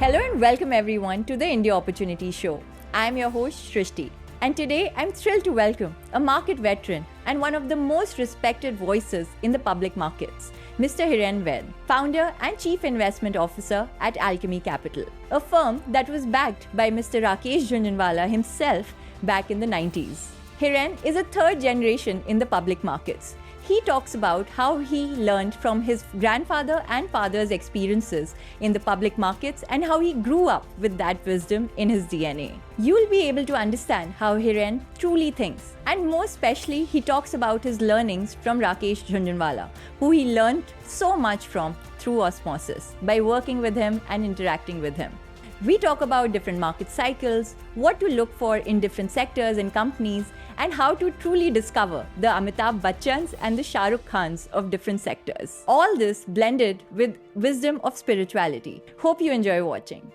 Hello and welcome everyone to the India Opportunity Show. I'm your host Shrishti, and today I'm thrilled to welcome a market veteran and one of the most respected voices in the public markets, Mr. Hiren Ved, founder and chief investment officer at Alchemy Capital, a firm that was backed by Mr. Rakesh Jhunjhunwala himself back in the 90s. Hiren is a third generation in the public markets. He talks about how he learned from his grandfather and father's experiences in the public markets and how he grew up with that wisdom in his DNA. You'll be able to understand how Hiren truly thinks. And more especially, he talks about his learnings from Rakesh Jhunjhunwala, who he learned so much from through osmosis by working with him and interacting with him. We talk about different market cycles, what to look for in different sectors and companies, and how to truly discover the Amitabh Bachchans and the Shah Rukh Khans of different sectors. All this blended with wisdom of spirituality. Hope you enjoy watching.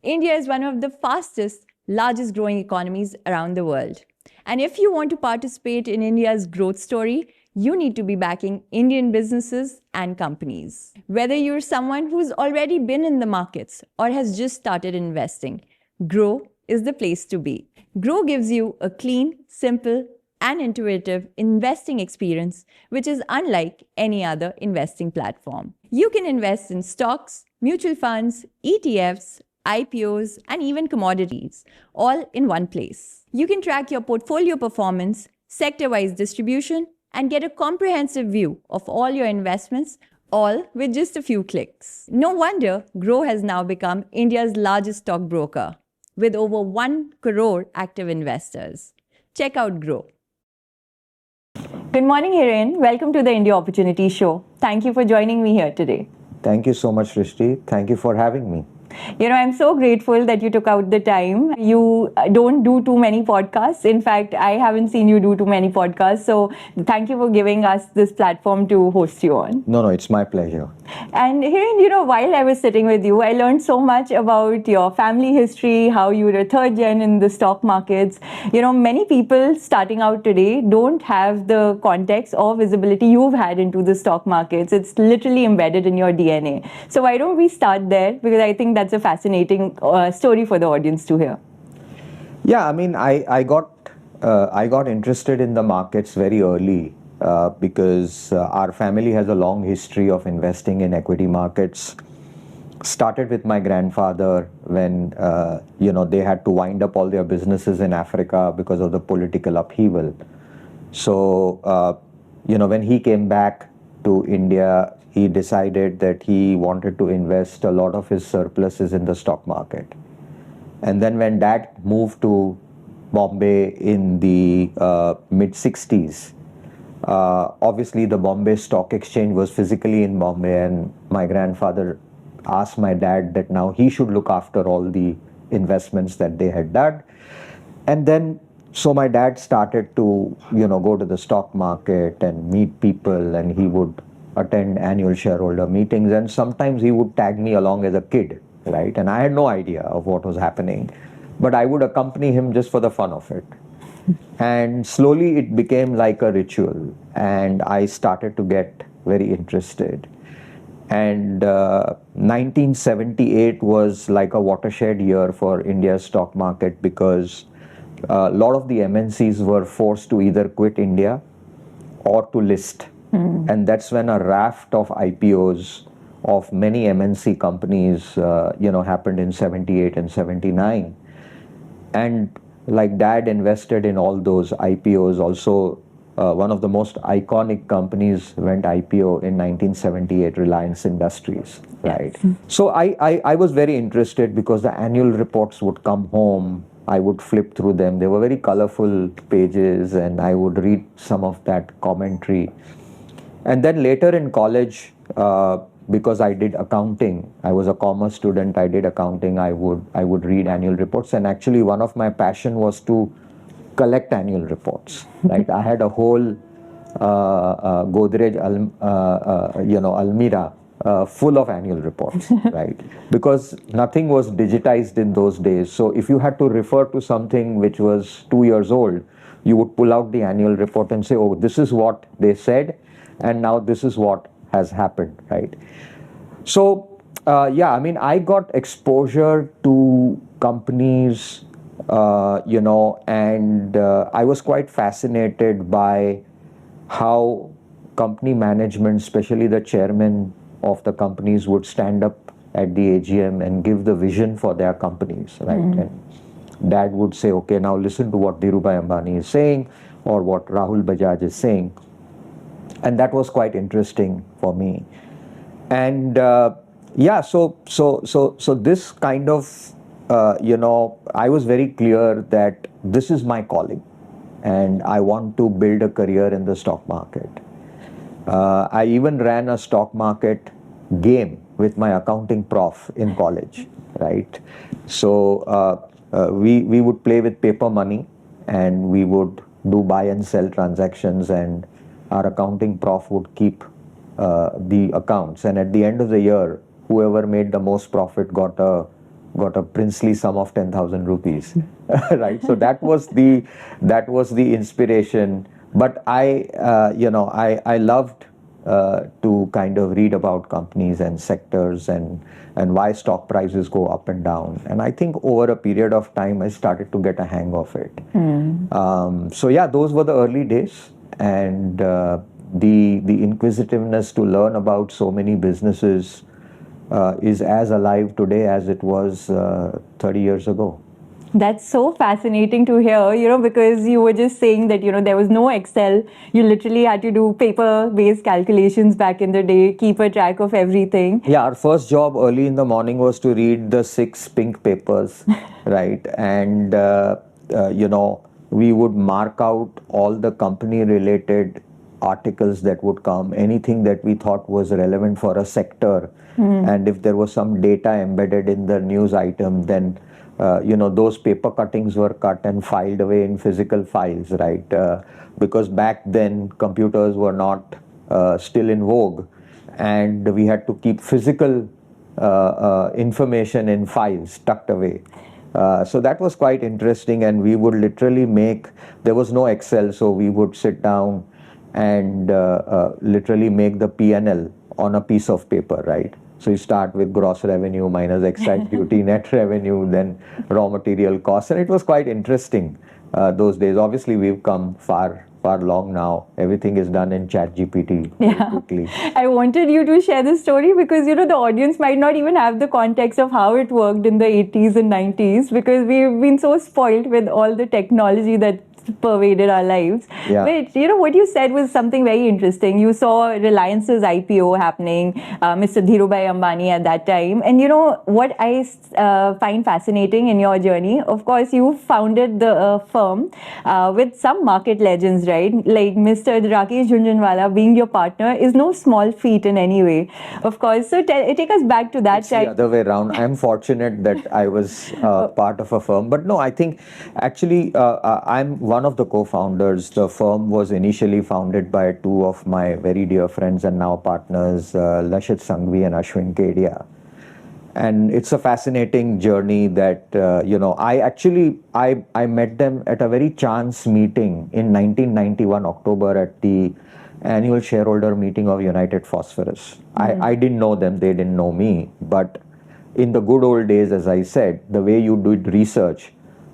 India is one of the fastest, largest growing economies around the world. And if you want to participate in India's growth story, you need to be backing Indian businesses and companies. Whether you're someone who's already been in the markets or has just started investing, Grow is the place to be. Grow gives you a clean, simple, and intuitive investing experience, which is unlike any other investing platform. You can invest in stocks, mutual funds, ETFs, IPOs, and even commodities, all in one place. You can track your portfolio performance, sector-wise distribution, and get a comprehensive view of all your investments, all with just a few clicks. No wonder Grow has now become India's largest stockbroker, with over 1 crore active investors. Check out Grow. Good morning, Hiren. Welcome to the India Opportunity Show. Thank you for joining me here today. Thank you so much, Shrishti. Thank you for having me. I'm so grateful that you took out the time. You don't do too many podcasts. In fact, I haven't seen you do too many podcasts. So thank you for giving us this platform to host you on. No, it's my pleasure. And Hiren, while I was sitting with you, I learned so much about your family history, how you were a third gen in the stock markets. Many people starting out today don't have the context or visibility you've had into the stock markets. It's literally embedded in your DNA. So why don't we start there? Because I think that's a fascinating story for the audience to hear. Yeah, I got interested in the markets very early because our family has a long history of investing in equity markets. Started with my grandfather when they had to wind up all their businesses in Africa because of the political upheaval. So when he came back to India, he decided that he wanted to invest a lot of his surpluses in the stock market. And then when Dad moved to Bombay in the mid-60s, obviously the Bombay Stock Exchange was physically in Bombay, and my grandfather asked my dad that now he should look after all the investments that they had done. And then so my dad started to go to the stock market and meet people, and he would attend annual shareholder meetings, and sometimes he would tag me along as a kid, right? And I had no idea of what was happening, but I would accompany him just for the fun of it. And slowly it became like a ritual, and I started to get very interested. And 1978 was like a watershed year for India's stock market because a lot of the MNCs were forced to either quit India or to list. And that's when a raft of IPOs of many MNC companies, happened in 78 and 79. And like Dad invested in all those IPOs. Also, one of the most iconic companies went IPO in 1978, Reliance Industries, right? Yes. So I was very interested because the annual reports would come home. I would flip through them. They were very colorful pages, and I would read some of that commentary. And then later in college, because I did accounting, I was a commerce student, I did accounting, I would read annual reports. And actually one of my passion was to collect annual reports, right? I had a whole Godrej Almira full of annual reports, right? Because nothing was digitized in those days. So if you had to refer to something which was 2 years old, you would pull out the annual report and say, oh, this is what they said, and now this is what has happened, right? So, yeah, I mean, I got exposure to companies, and I was quite fascinated by how company management, especially the chairman of the companies, would stand up at the AGM and give the vision for their companies, right? And dad would say, okay, now listen to what Dhirubhai Ambani is saying or what Rahul Bajaj is saying. And that was quite interesting for me. And yeah, so this kind of, I was very clear that this is my calling and I want to build a career in the stock market. I even ran a stock market game with my accounting prof in college, right? So we would play with paper money and we would do buy and sell transactions, and our accounting prof would keep the accounts, and at the end of the year, whoever made the most profit got a princely sum of 10,000 rupees, right? So that was the inspiration. But I loved to kind of read about companies and sectors and why stock prices go up and down. And I think over a period of time, I started to get a hang of it. So yeah, those were the early days, and the inquisitiveness to learn about so many businesses is as alive today as it was 30 years ago. That's so fascinating to hear, because you were just saying that, there was no Excel. You literally had to do paper-based calculations back in the day, keep a track of everything. Yeah, our first job early in the morning was to read the 6 pink papers, right? And, we would mark out all the company-related articles that would come, anything that we thought was relevant for a sector. And if there was some data embedded in the news item, then those paper cuttings were cut and filed away in physical files, right? Because back then computers were not still in vogue, and we had to keep physical information in files tucked away. So that was quite interesting, and we would literally there was no Excel, so we would sit down and literally make the P&L on a piece of paper, right? So you start with gross revenue minus excise duty, net revenue, then raw material costs, and it was quite interesting those days. Obviously, we've come far long now. Everything is done in ChatGPT very quickly. I wanted you to share this story because, the audience might not even have the context of how it worked in the 80s and 90s, because we've been so spoiled with all the technology that pervaded our lives. Yeah. But what you said was something very interesting. You saw Reliance's IPO happening, Mr. Dhirubhai Ambani at that time. And what I find fascinating in your journey, of course, you founded the firm with some market legends, right? Like Mr. Rakesh Jhunjhunwala being your partner is no small feat in any way. Of course. So take us back to that time. It's the other way around. I'm fortunate that I was part of a firm. But no, I think actually I'm one of the co-founders. The firm was initially founded by two of my very dear friends and now partners, Lashit Sanghvi and Ashwin Kedia. And it's a fascinating journey that, I met them at a very chance meeting in 1991, October, at the annual shareholder meeting of United Phosphorus. I didn't know them, they didn't know me, but in the good old days, as I said, the way you did research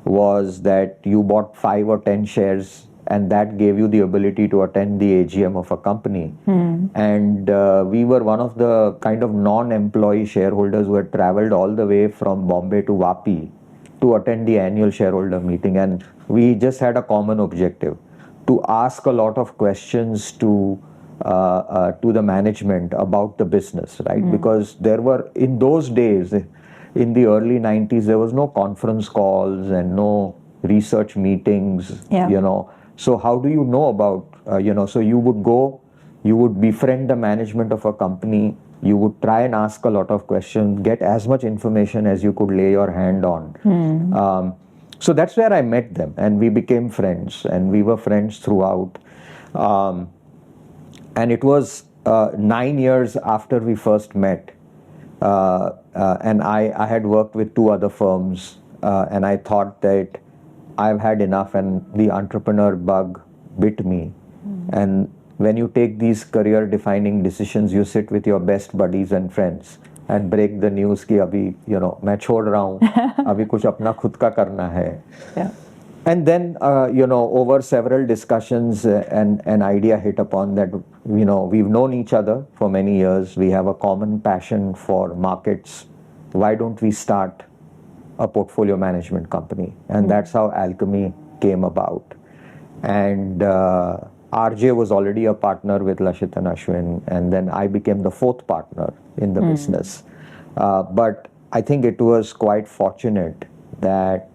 was that you bought 5 or 10 shares, and that gave you the ability to attend the AGM of a company. And we were one of the kind of non-employee shareholders who had traveled all the way from Bombay to Vapi to attend the annual shareholder meeting. And we just had a common objective to ask a lot of questions to the management about the business, right? Because there were, in those days, in the early 90s, there was no conference calls and no research meetings, So how do you know about, so you would go, you would befriend the management of a company, you would try and ask a lot of questions, get as much information as you could lay your hand on. So that's where I met them, and we became friends, and we were friends throughout. And it was 9 years after we first met, and I had worked with 2 other firms, and I thought that I've had enough, and the entrepreneur bug bit me. And when you take these career defining decisions, you sit with your best buddies and friends and break the news कि अभी मैं छोड़ रहा हूँ, अभी कुछ अपना खुद का करना है. Yeah. And then, over several discussions, an idea hit upon that, we've known each other for many years. We have a common passion for markets. Why don't we start a portfolio management company? And that's how Alchemy came about. And RJ was already a partner with Lashit and Ashwin. And then I became the fourth partner in the business. But I think it was quite fortunate that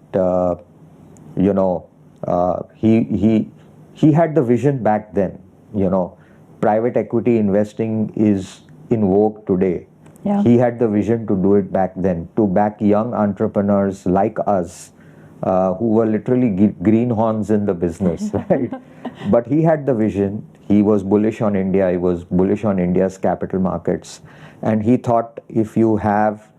he had the vision back then. Private equity investing is in vogue today. Yeah. He had the vision to do it back then, to back young entrepreneurs like us, who were literally greenhorns in the business, right? But he had the vision. He was bullish on India. He was bullish on India's capital markets. And he thought, if you have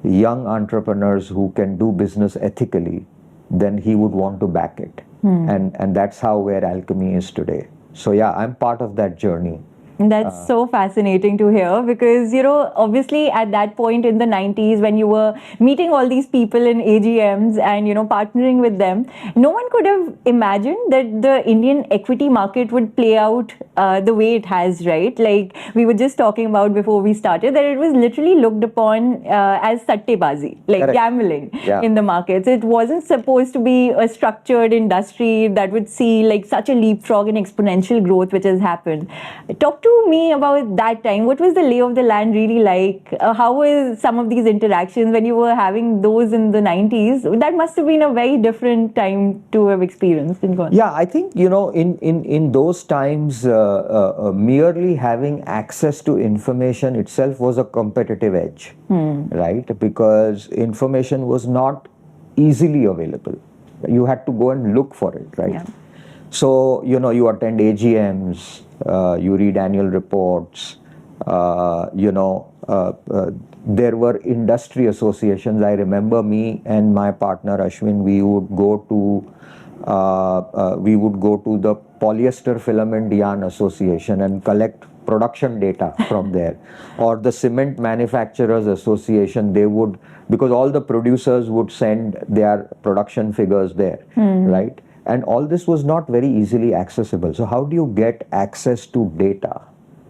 young entrepreneurs who can do business ethically, then he would want to back it. And that's how where Alchemy is today. So yeah, I'm part of that journey. That's so fascinating to hear because, obviously at that point in the 90s when you were meeting all these people in AGMs and, partnering with them, no one could have imagined that the Indian equity market would play out the way it has, right? Like we were just talking about before we started that it was literally looked upon as sattebazi, like Correct. gambling Yeah. in the markets. It wasn't supposed to be a structured industry that would see like such a leapfrog and exponential growth which has happened. Talk to me about that time. What was the lay of the land really like? How were some of these interactions when you were having those in the 90s? That must have been a very different time to have experienced in Ghana. Yeah, I think, in those times, merely having access to information itself was a competitive edge, right? Because information was not easily available. You had to go and look for it, right? Yeah. So, you attend AGMs, you read annual reports, there were industry associations. I remember me and my partner Ashwin, we would go to the Polyester Filament Yarn Association and collect production data from there. Or the Cement Manufacturers Association, because all the producers would send their production figures there, right? And all this was not very easily accessible. So how do you get access to data,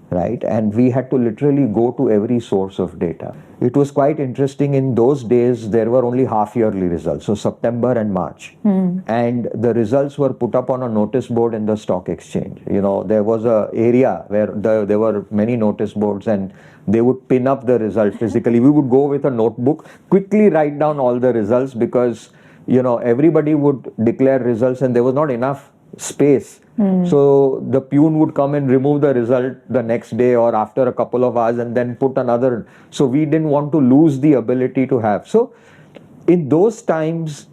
right? And we had to literally go to every source of data. It was quite interesting. In those days, there were only half-yearly results, so September and March. And the results were put up on a notice board in the stock exchange. There was an area where there were many notice boards and they would pin up the result physically. We would go with a notebook, quickly write down all the results because everybody would declare results and there was not enough space. So the peon would come and remove the result the next day or after a couple of hours and then put another. So we didn't want to lose the ability to have. So in those times,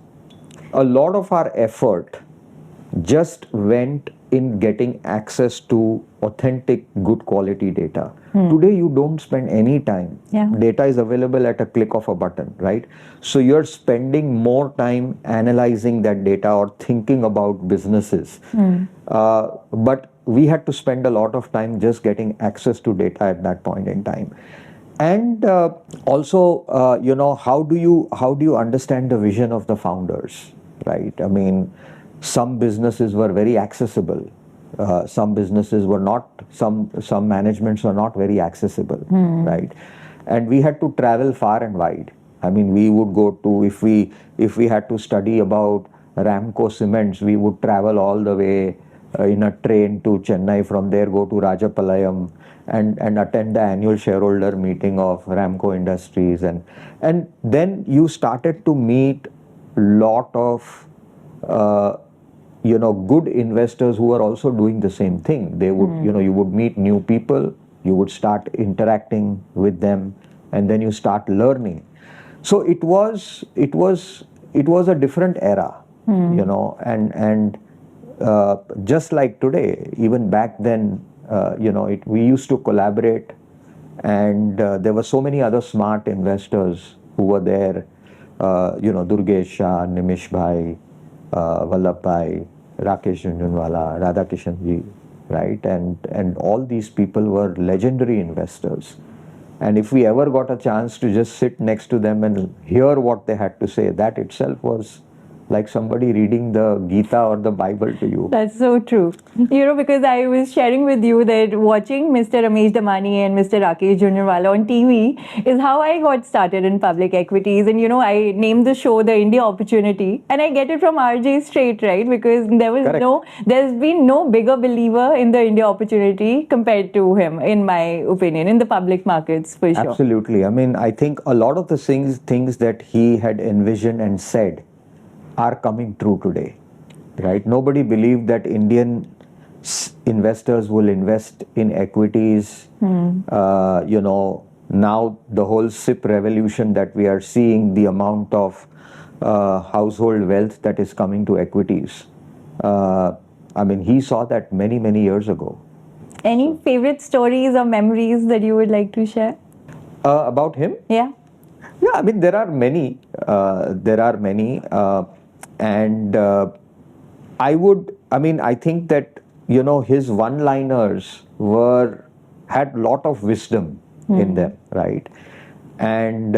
a lot of our effort just went in getting access to authentic, good quality data. Today, you don't spend any time. Yeah. Data is available at a click of a button, right? So you're spending more time analyzing that data or thinking about businesses. But we had to spend a lot of time just getting access to data at that point in time. And also, how do you understand the vision of the founders, right? I mean, some businesses were very accessible. Some businesses were not, some managements were not very accessible, right? And we had to travel far and wide. I mean, we would go to, if we had to study about Ramco Cements, we would travel all the way in a train to Chennai, from there go to Rajapalayam and attend the annual shareholder meeting of Ramco Industries. And then you started to meet lot of good investors who are also doing the same thing. They would, you would meet new people, you would start interacting with them, and then you start learning. So it was a different era, and just like today, even back then, we used to collaborate, and there were so many other smart investors who were there, Durgesh Shah, Nimish Bhai, Vallabh Bhai, Rakesh Jhunjhunwala, Radhakishan ji, right? And all these people were legendary investors. And if we ever got a chance to just sit next to them and hear what they had to say, that itself was like somebody reading the Gita or the Bible to you. That's so true. Because I was sharing with you that watching Mr. Ramesh Damani and Mr. Rakesh Jhunjhunwala on TV is how I got started in public equities. And, I named the show The India Opportunity. And I get it from RJ straight, right? Because there's been no bigger believer in the India opportunity compared to him, in my opinion, in the public markets, for sure. Absolutely. I mean, I think a lot of the things that he had envisioned and said are coming true today, right? Nobody believed that Indian investors will invest in equities. Now the whole SIP revolution that we are seeing, the amount of household wealth that is coming to equities. I mean, he saw that many, many years ago. Any favorite stories or memories that you would like to share? About him? Yeah. Yeah, I mean, there are many. And I think that, his one-liners had lot of wisdom in them, right? And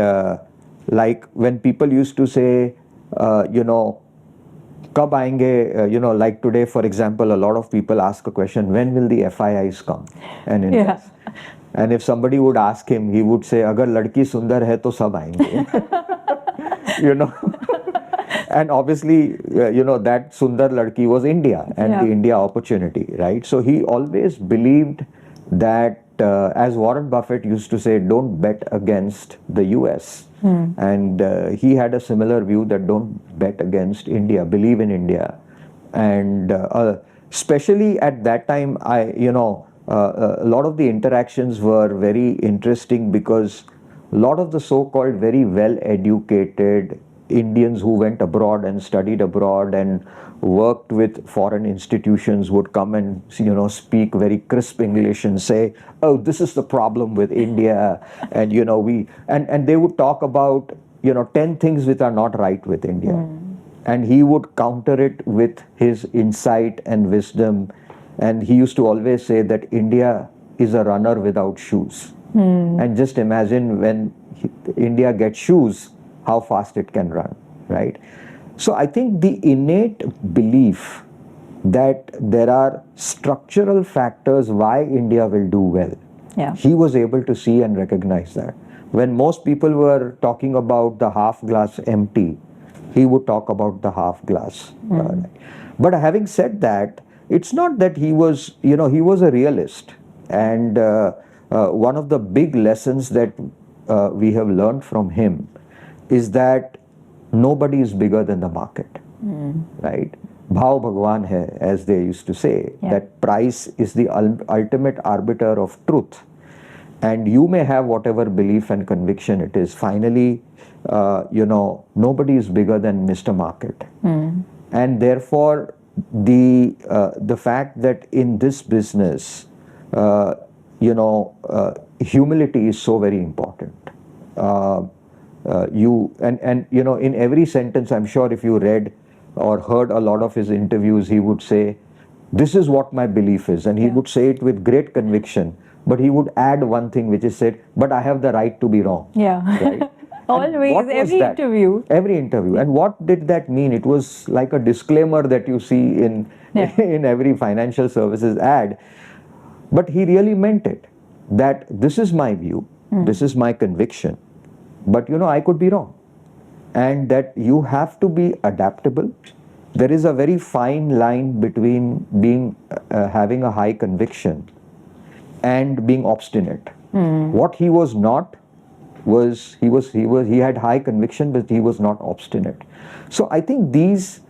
like when people used to say, kab aayenge, like today, for example, a lot of people ask a question, when will the FIIs come and invest? Yeah. And if somebody would ask him, he would say, agar ladki sundar hai to sab aayenge. And obviously, that Sundar Ladki was India and the India opportunity, right? So he always believed that, as Warren Buffett used to say, don't bet against the US. And he had a similar view that don't bet against India, believe in India. And especially at that time, a lot of the interactions were very interesting because a lot of the so-called very well-educated Indians who went abroad and studied abroad and worked with foreign institutions would come and speak very crisp English and say, oh, this is the problem with India, and and they would talk about 10 things which are not right with India. And he would counter it with his insight and wisdom, and he used to always say that India is a runner without shoes. And just imagine when India gets shoes, how fast it can run, right? So I think the innate belief that there are structural factors why India will do well, he was able to see and recognize that. When most people were talking about the half glass empty, he would talk about the half glass. But having said that, it's not that he was a realist. And one of the big lessons that we have learned from him is that nobody is bigger than the market, right? Bhav Bhagwan hai, as they used to say, that price is the ultimate arbiter of truth. And you may have whatever belief and conviction it is. Finally, nobody is bigger than Mr. Market. And therefore, the fact that in this business, humility is so very important. In every sentence, I'm sure if you read or heard a lot of his interviews, he would say, this is what my belief is. And he would say it with great conviction, but he would add one thing which is said, but I have the right to be wrong. Right? Always, every interview. Every interview. And what did that mean? It was like a disclaimer that you see in every financial services ad. But he really meant it, that this is my view, this is my conviction. But I could be wrong. And that you have to be adaptable. There is a very fine line between having a high conviction and being obstinate. What he was not was he had high conviction, but he was not obstinate. So I think these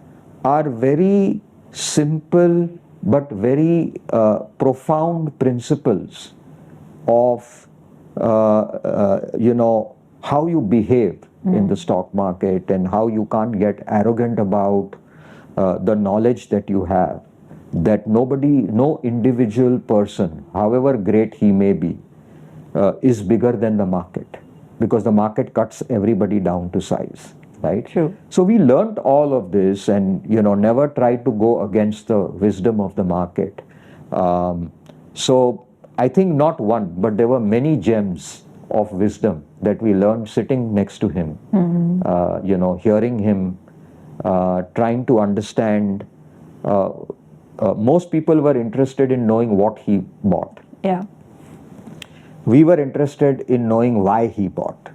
are very simple but very profound principles of how you behave in the stock market, and how you can't get arrogant about the knowledge that you have, that no individual person, however great he may be, is bigger than the market, because the market cuts everybody down to size, right? True. So we learned all of this, and never tried to go against the wisdom of the market. So I think not one, but there were many gems of wisdom that we learned sitting next to him, hearing him, trying to understand. Most people were interested in knowing what he bought. Yeah. We were interested in knowing why he bought,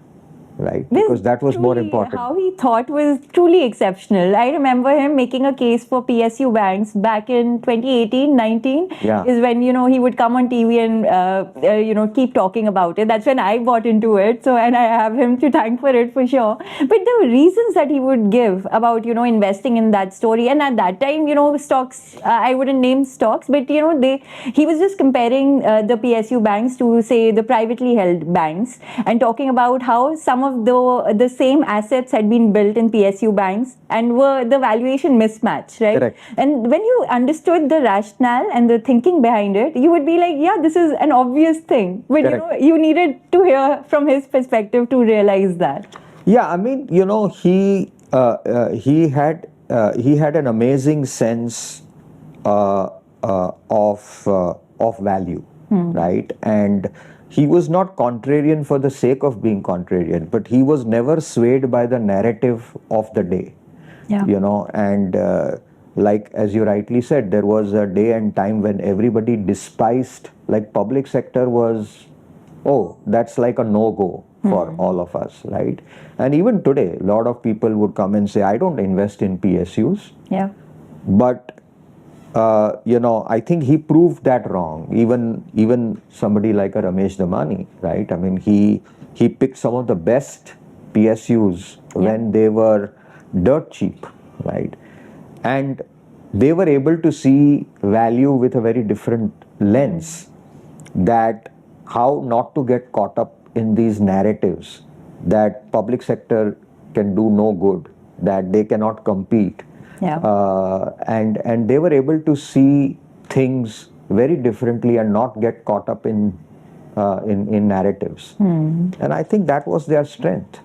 right? Because that was more important. How he thought was truly exceptional. I remember him making a case for PSU banks back in 2018, 19 Yeah. is when, he would come on TV and, keep talking about it. That's when I bought into it. So, and I have him to thank for it for sure. But the reasons that he would give about, investing in that story. And at that time, stocks, I wouldn't name stocks, but, he was just comparing the PSU banks to, say, the privately held banks and talking about how some of the same assets had been built in PSU banks and were the valuation mismatch, right? Correct. And when you understood the rationale and the thinking behind it, you would be like, yeah, this is an obvious thing. But Correct. you needed to hear from his perspective to realize that. Yeah, I mean, he had an amazing sense of value, right? And he was not contrarian for the sake of being contrarian, but he was never swayed by the narrative of the day. Yeah. And like as you rightly said, there was a day and time when everybody despised, like public sector was, oh, that's like a no-go for all of us, right? And even today, a lot of people would come and say, I don't invest in PSUs. Yeah. But I think he proved that wrong. Even somebody like a Ramesh Damani, right? I mean, he picked some of the best PSUs when they were dirt cheap, right? And they were able to see value with a very different lens, that how not to get caught up in these narratives that public sector can do no good, that they cannot compete. Yeah. And they were able to see things very differently and not get caught up in narratives. And I think that was their strength.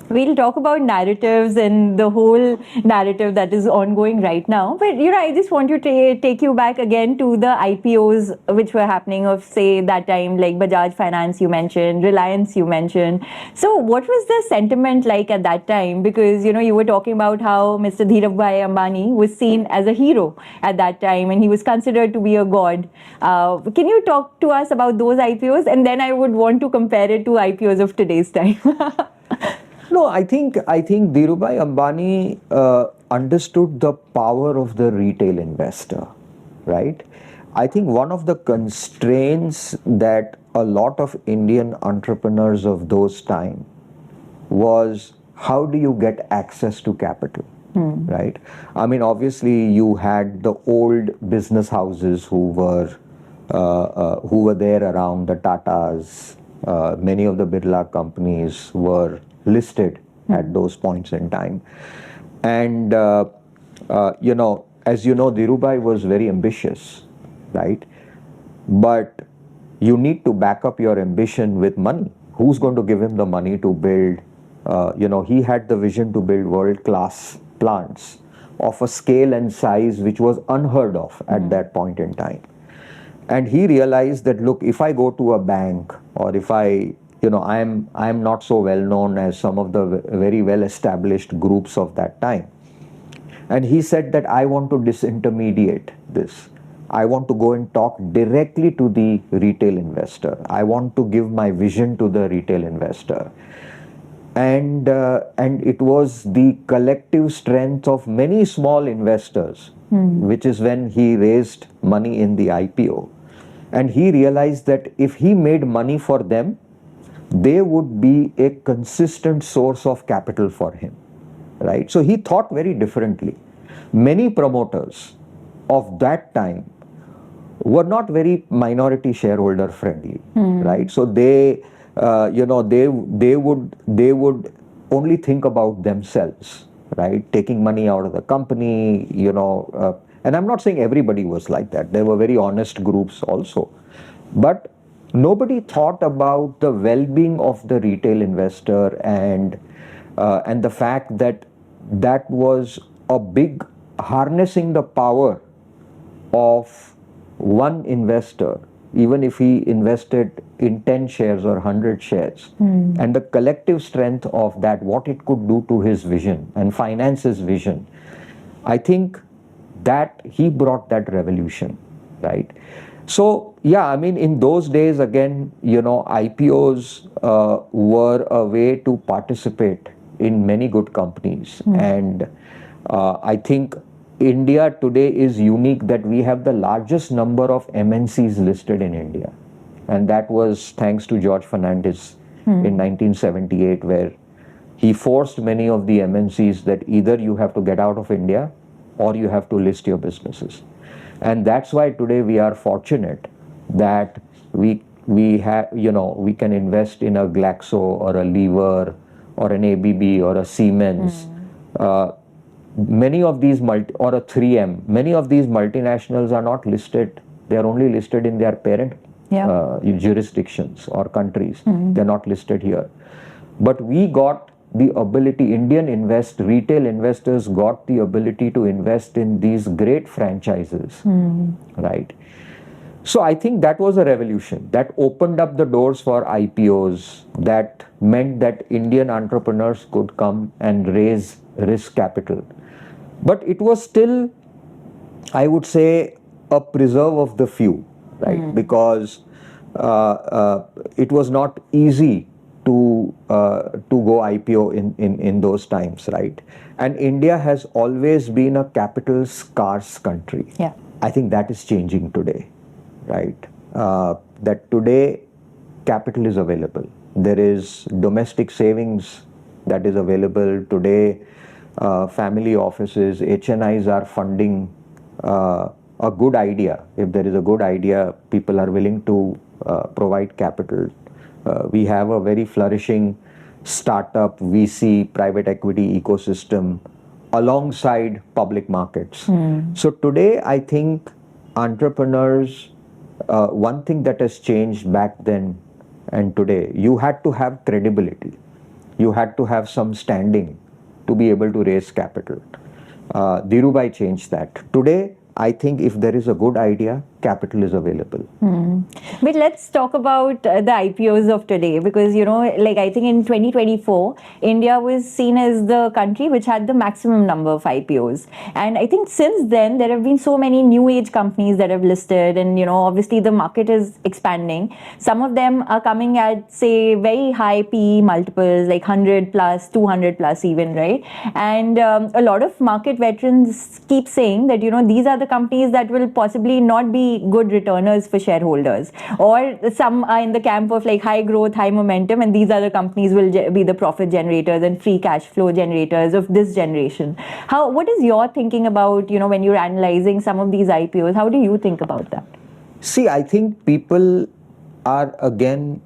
We'll talk about narratives and the whole narrative that is ongoing right now. But, I just want to take you back again to the IPOs which were happening of, say, that time, like Bajaj Finance you mentioned, Reliance you mentioned. So what was the sentiment like at that time? Because, you were talking about how Mr. Dhirubhai Ambani was seen as a hero at that time and he was considered to be a god. Can you talk to us about those IPOs? And then I would want to compare it to IPOs of today's time. No, I think Dhirubhai Ambani understood the power of the retail investor, right? I think one of the constraints that a lot of Indian entrepreneurs of those time was, how do you get access to capital, right? I mean, obviously you had the old business houses who were there around, the Tatas. Many of the Birla companies were listed at those points in time. And, as you know, Dhirubhai was very ambitious, right? But you need to back up your ambition with money. Who's going to give him the money to build? He had the vision to build world-class plants of a scale and size which was unheard of at that point in time. And he realized that, look, if I go to a bank, or if I'm not so well known as some of the very well established groups of that time. And he said that I want to disintermediate this. I want to go and talk directly to the retail investor. I want to give my vision to the retail investor. And it was the collective strength of many small investors, which is when he raised money in the IPO. And he realized that if he made money for them, they would be a consistent source of capital for him, right? So he thought very differently. Many promoters of that time were not very minority shareholder friendly, right? So they would only think about themselves, right? Taking money out of the company, and I'm not saying everybody was like that. There were very honest groups also. But nobody thought about the well-being of the retail investor and the fact that was a big harnessing the power of one investor, even if he invested in 10 shares or 100 shares, and the collective strength of that, what it could do to his vision and finance his vision, I think that he brought that revolution, right? So, yeah, I mean, in those days, again, IPOs were a way to participate in many good companies. And I think India today is unique that we have the largest number of MNCs listed in India. And that was thanks to George Fernandez in 1978, where he forced many of the MNCs that either you have to get out of India or you have to list your businesses. And that's why today we are fortunate that we have, we can invest in a Glaxo or a Lever or an ABB or a Siemens. Many of these or a 3M, many of these multinationals are not listed. They are only listed in their parent jurisdictions or countries. They're not listed here. But we got the ability, retail investors got the ability to invest in these great franchises, right? So I think that was a revolution that opened up the doors for IPOs, that meant that Indian entrepreneurs could come and raise risk capital. But it was still, I would say, a preserve of the few, right? Because it was not easy to go IPO in those times, right? And India has always been a capital scarce country. Yeah. I think that is changing today, right? That today capital is available. There is domestic savings that is available today. Family offices, HNIs are funding a good idea. If there is a good idea, people are willing to provide capital. We have a very flourishing startup, VC, private equity ecosystem alongside public markets. So today, I think entrepreneurs, one thing that has changed back then and today, you had to have credibility. You had to have some standing to be able to raise capital. Dhirubhai changed that. Today, I think if there is a good idea, capital is available. But let's talk about the IPOs of today, because, I think in 2024, India was seen as the country which had the maximum number of IPOs. And I think since then, there have been so many new age companies that have listed, and, obviously the market is expanding. Some of them are coming at, say, very high PE multiples, like 100 plus, 200 plus even, right? And a lot of market veterans keep saying that, these are the companies that will possibly not be good returners for shareholders, or some are in the camp of like high growth, high momentum, and these other companies will be the profit generators and free cash flow generators of this generation. What is your thinking about, when you're analyzing some of these IPOs? How do you think about that? See, I think people are again,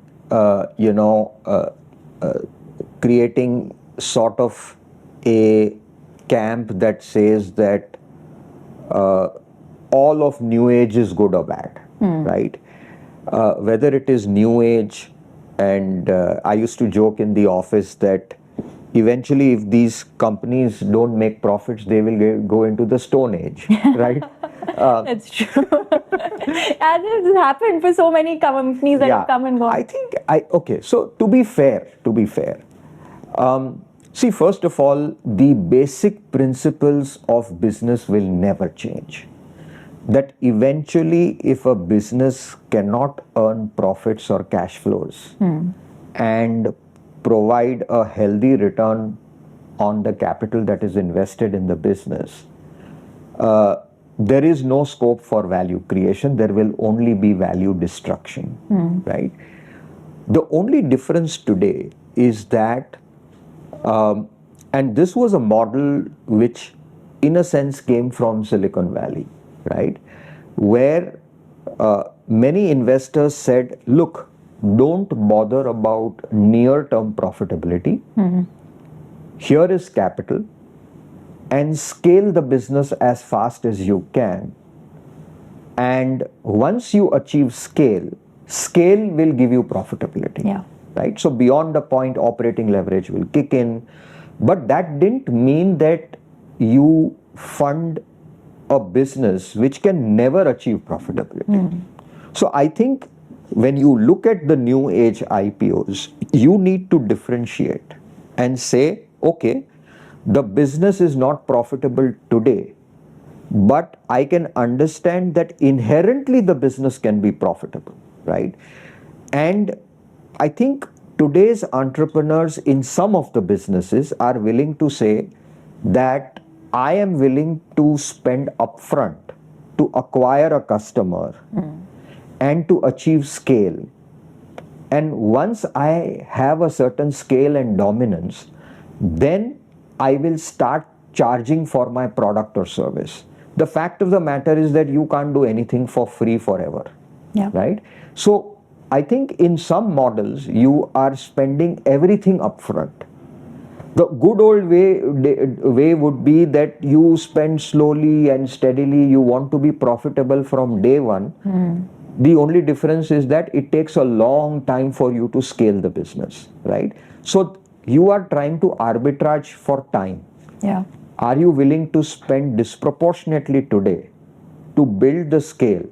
creating sort of a camp that says that all of new age is good or bad, right? Whether it is new age, and I used to joke in the office that eventually if these companies don't make profits, they will go into the stone age, right? That's true. And this has happened for so many companies that have come and gone. I think, okay, so to be fair, see, first of all, the basic principles of business will never change. That eventually, if a business cannot earn profits or cash flows and provide a healthy return on the capital that is invested in the business, there is no scope for value creation. There will only be value destruction, right? The only difference today is that, and this was a model which in a sense came from Silicon Valley, right? Where many investors said, look, don't bother about near-term profitability. Here is capital, and scale the business as fast as you can. And once you achieve scale will give you profitability, right? So beyond the point, operating leverage will kick in. But that didn't mean that you fund a business which can never achieve profitability. So I think when you look at the new age IPOs, you need to differentiate and say, okay, the business is not profitable today, but I can understand that inherently the business can be profitable, right? And I think today's entrepreneurs in some of the businesses are willing to say that I am willing to spend upfront to acquire a customer and to achieve scale. And once I have a certain scale and dominance, then I will start charging for my product or service. The fact of the matter is that you can't do anything for free forever, right? So I think in some models, you are spending everything upfront. The good old way would be that you spend slowly and steadily, you want to be profitable from day one. The only difference is that it takes a long time for you to scale the business, right? So you are trying to arbitrage for time. Are you willing to spend disproportionately today to build the scale?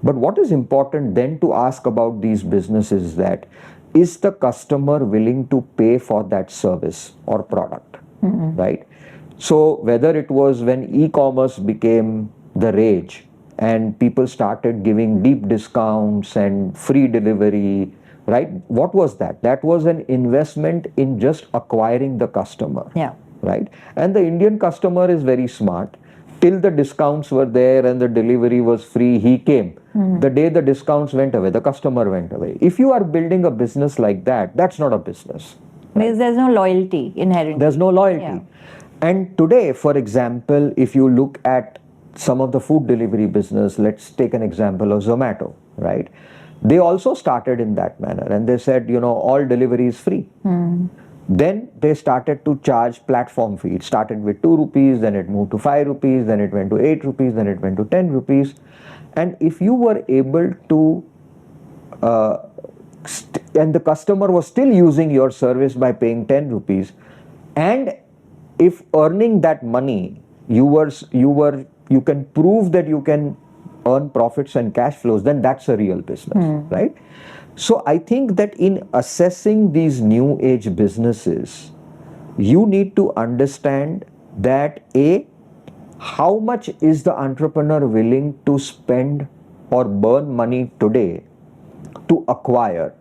But what is important then to ask about these businesses is that, is the customer willing to pay for that service or product, right? So whether it was when e-commerce became the rage and people started giving deep discounts and free delivery, right? What was that? That was an investment in just acquiring the customer, right? And the Indian customer is very smart. Till the discounts were there and the delivery was free, he came. The day the discounts went away, the customer went away. If you are building a business like that, that's not a business. Because there's no loyalty inherently. There's no loyalty. And today, for example, if you look at some of the food delivery business, let's take an example of Zomato, right? They also started in that manner and they said, you know, all delivery is free. Then they started to charge platform fee. It started with 2 rupees, then it moved to 5 rupees, then it went to 8 rupees, then it went to 10 rupees. And if you were able to, and the customer was still using your service by paying 10 rupees, and if earning that money, you can prove that you can earn profits and cash flows, then that's a real business, right? So I think that in assessing these new age businesses, you need to understand that how much is the entrepreneur willing to spend or burn money today to acquire,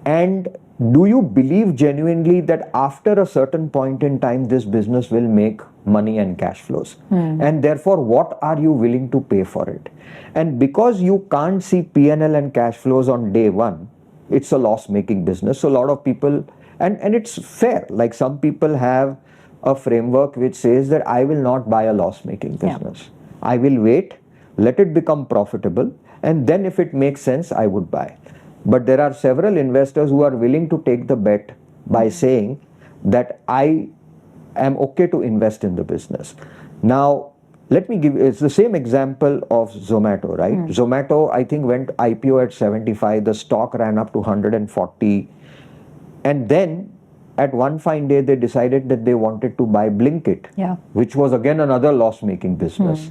and do you believe genuinely that after a certain point in time this business will make money and cash flows, and therefore what are you willing to pay for it? And because you can't see P&L and cash flows on day one, it's a loss making business. So a lot of people, and it's fair, like some people have a framework which says that I will not buy a loss making business. I will wait, let it become profitable, and then if it makes sense I would buy. But there are several investors who are willing to take the bet by saying that I am okay to invest in the business. Now, let me give, it's the same example of Zomato, right? Zomato, I think, went IPO at 75, the stock ran up to 140. And then at one fine day, they decided that they wanted to buy Blinkit, which was again another loss-making business.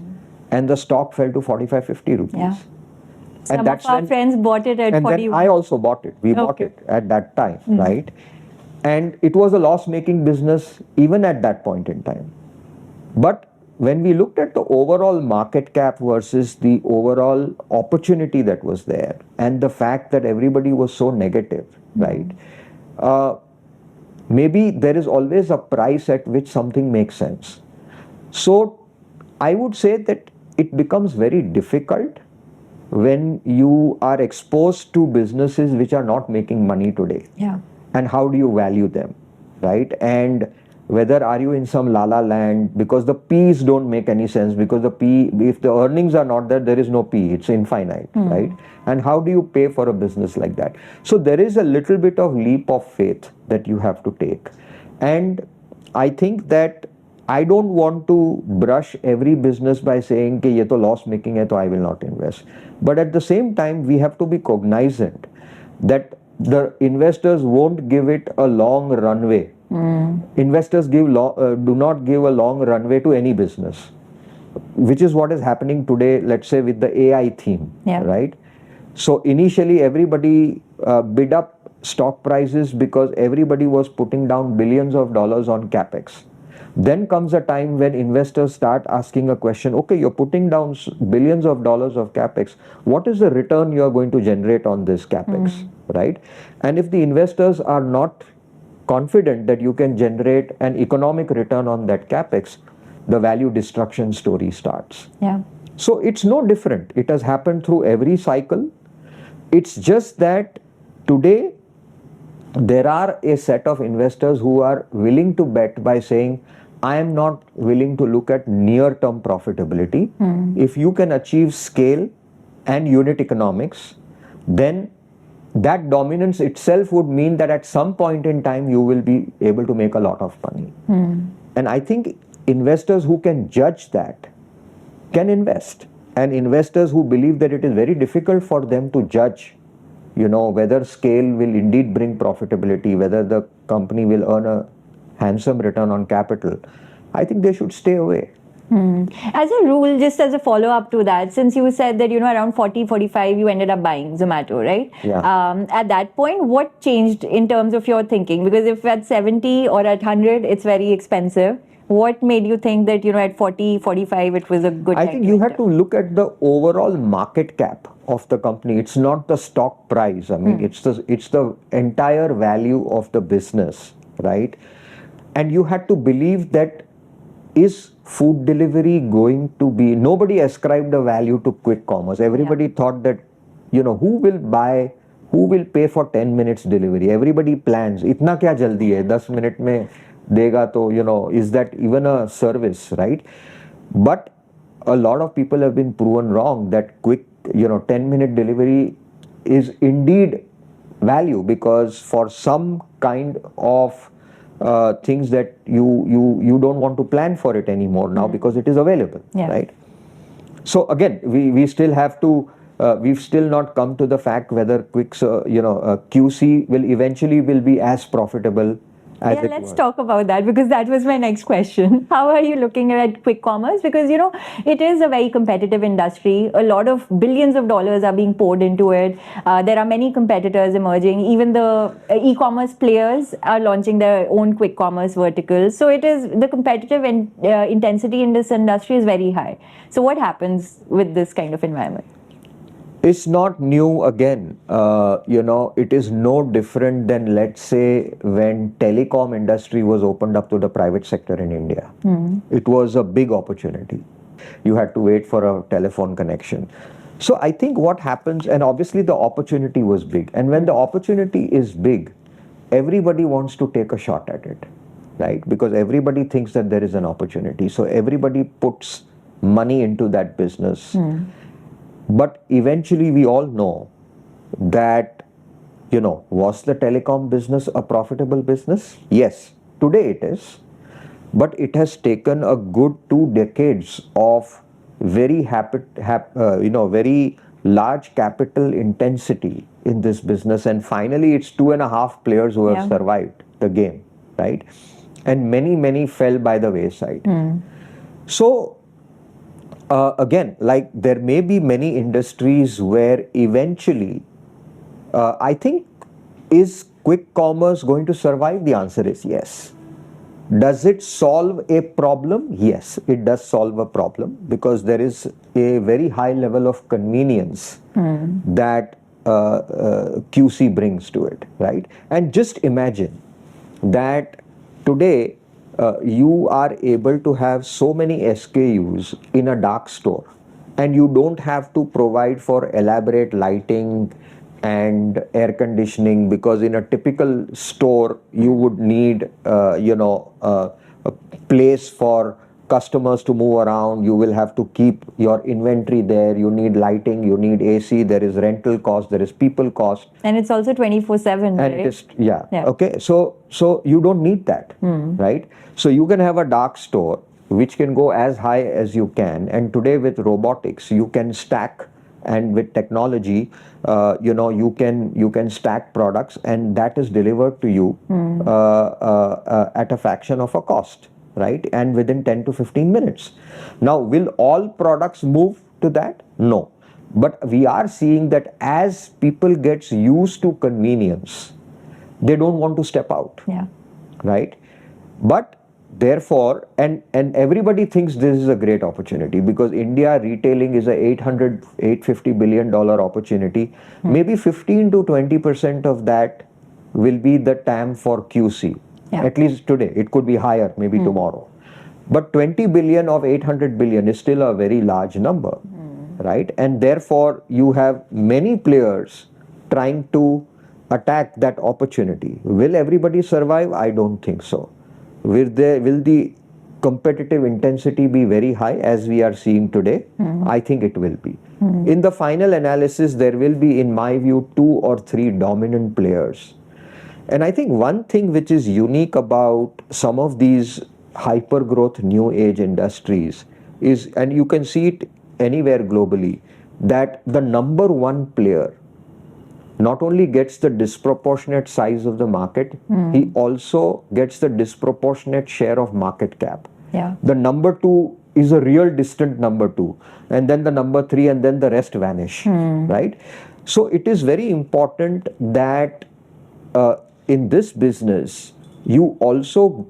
And the stock fell to 45, 50 rupees. Some of our friends bought it at 40. And then I also bought it. We bought it at that time, right? And it was a loss-making business even at that point in time. But when we looked at the overall market cap versus the overall opportunity that was there, and the fact that everybody was so negative, right? Maybe there is always a price at which something makes sense. So I would say that it becomes very difficult when you are exposed to businesses which are not making money today. And how do you value them, right? And whether are you in some la land, because the P's don't make any sense, because the P, if the earnings are not there, there is no P, it's infinite, right? And how do you pay for a business like that? So there is a little bit of leap of faith that you have to take. And I think that I don't want to brush every business by saying, "Ki ye to loss making hai, so I will not invest." But at the same time, we have to be cognizant that the investors won't give it a long runway. Investors do not give a long runway to any business. which is what is happening today, let's say with the AI theme, right? So initially everybody bid up stock prices because everybody was putting down billions of dollars on capex. Then comes a time when investors start asking a question, okay, you're putting down billions of dollars of capex. What is the return you're going to generate on this capex, right? And if the investors are not confident that you can generate an economic return on that capex, the value destruction story starts. So it's no different. It has happened through every cycle. It's just that today there are a set of investors who are willing to bet by saying, I am not willing to look at near-term profitability. If you can achieve scale and unit economics, then that dominance itself would mean that at some point in time you will be able to make a lot of money. And I think investors who can judge that can invest. And investors who believe that it is very difficult for them to judge, whether scale will indeed bring profitability, whether the company will earn a handsome return on capital, I think they should stay away. As a rule, just as a follow-up to that, since you said that, around 40, 45, you ended up buying Zomato, right? At that point, what changed in terms of your thinking? Because if at 70 or at 100, it's very expensive. What made you think that, at 40, 45, it was a good time? I think you have to look at the overall market cap of the company. It's not the stock price. I mean, it's the entire value of the business, right? And you had to believe that is food delivery going to be, nobody ascribed a value to quick commerce. Everybody thought that, who will pay for 10 minutes delivery? Everybody plans, itna kya jaldi hai, 10 minute mein dega to, is that even a service, right? But a lot of people have been proven wrong that quick, 10-minute delivery is indeed value, because for some kind of things that you don't want to plan for it anymore now because it is available, right? So again, we still have to, we've still not come to the fact whether QC will eventually be as profitable as it let's was. talk about that, because that was my next question. How are you looking at quick commerce? Because, it is a very competitive industry. A lot of billions of dollars are being poured into it. There are many competitors emerging. Even the e-commerce players are launching their own quick commerce verticals. So it is, the competitive intensity in this industry is very high. So what happens with this kind of environment? It's not new again. It is no different than, let's say, when telecom industry was opened up to the private sector in India. It was a big opportunity. You had to wait for a telephone connection. So I think what happens, and obviously the opportunity was big. And when the opportunity is big, everybody wants to take a shot at it, right? Because everybody thinks that there is an opportunity. So everybody puts money into that business. But eventually we all know that, was the telecom business a profitable business? Yes, today it is. But it has taken a good 2 decades of very very large capital intensity in this business. And finally it's 2.5 players who have survived the game, right? And many fell by the wayside. So again, like there may be many industries where eventually, I think, is quick commerce going to survive? The answer is yes. Does it solve a problem? Yes, it does solve a problem, because there is a very high level of convenience that QC brings to it, right? And just imagine that today, you are able to have so many SKUs in a dark store, and you don't have to provide for elaborate lighting and air conditioning, because in a typical store you would need a place for customers to move around. You will have to keep your inventory there. You need lighting, you need AC, there is rental cost, there is people cost. And it's also 24/7, right? And it is, okay. So you don't need that, right? So you can have a dark store which can go as high as you can. And today with robotics, you can stack, and with technology, you can stack products, and that is delivered to you at a fraction of a cost, right? And within 10 to 15 minutes. Now, will all products move to that? No. But we are seeing that as people gets used to convenience, they don't want to step out. Yeah. Right? But therefore, and everybody thinks this is a great opportunity because India retailing is a $850 billion opportunity. Maybe 15 to 20% of that will be the TAM for QC. Yeah. At least today. It could be higher, maybe tomorrow. But 20 billion of 800 billion is still a very large number, right? And therefore, you have many players trying to attack that opportunity. Will everybody survive? I don't think so. Will the competitive intensity be very high as we are seeing today? I think it will be. In the final analysis, there will be, in my view, 2 or 3 dominant players. And I think one thing which is unique about some of these hyper growth new age industries is, and you can see it anywhere globally, that the number one player not only gets the disproportionate size of the market, he also gets the disproportionate share of market cap. Yeah. The number 2 is a real distant number 2, and then the number 3, and then the rest vanish, right? So it is very important that in this business, you also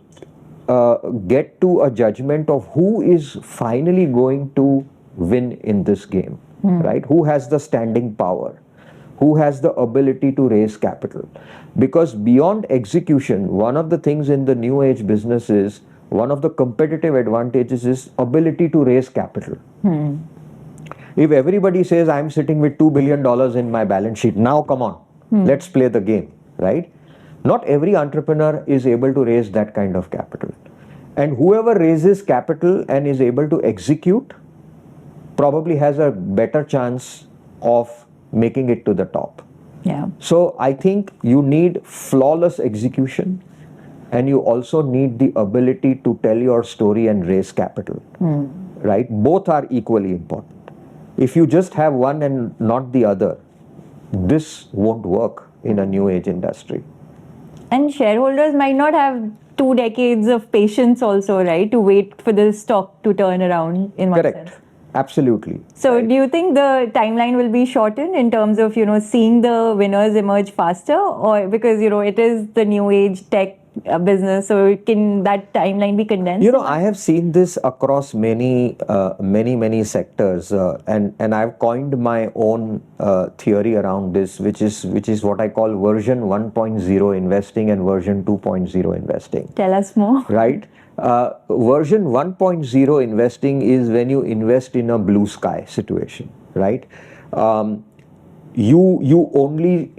get to a judgment of who is finally going to win in this game, right? Who has the standing power? Who has the ability to raise capital? Because beyond execution, one of the things in the new age business is, one of the competitive advantages is ability to raise capital. If everybody says, I'm sitting with $2 billion in my balance sheet, now come on, let's play the game, right? Not every entrepreneur is able to raise that kind of capital. And whoever raises capital and is able to execute probably has a better chance of making it to the top. Yeah. So I think you need flawless execution, and you also need the ability to tell your story and raise capital, right? Both are equally important. If you just have one and not the other, this won't work in a new age industry. And shareholders might not have 2 decades of patience also, right, to wait for the stock to turn around in one Correct. sense. Absolutely. So right. do you think the timeline will be shortened in terms of, seeing the winners emerge faster, or because, it is the new age tech business, so can that timeline be condensed? I have seen this across many sectors, and I've coined my own theory around this, which is what I call version 1.0 investing and version 2.0 investing. Tell us more. Right? Version 1.0 investing is when you invest in a blue sky situation, right? You only,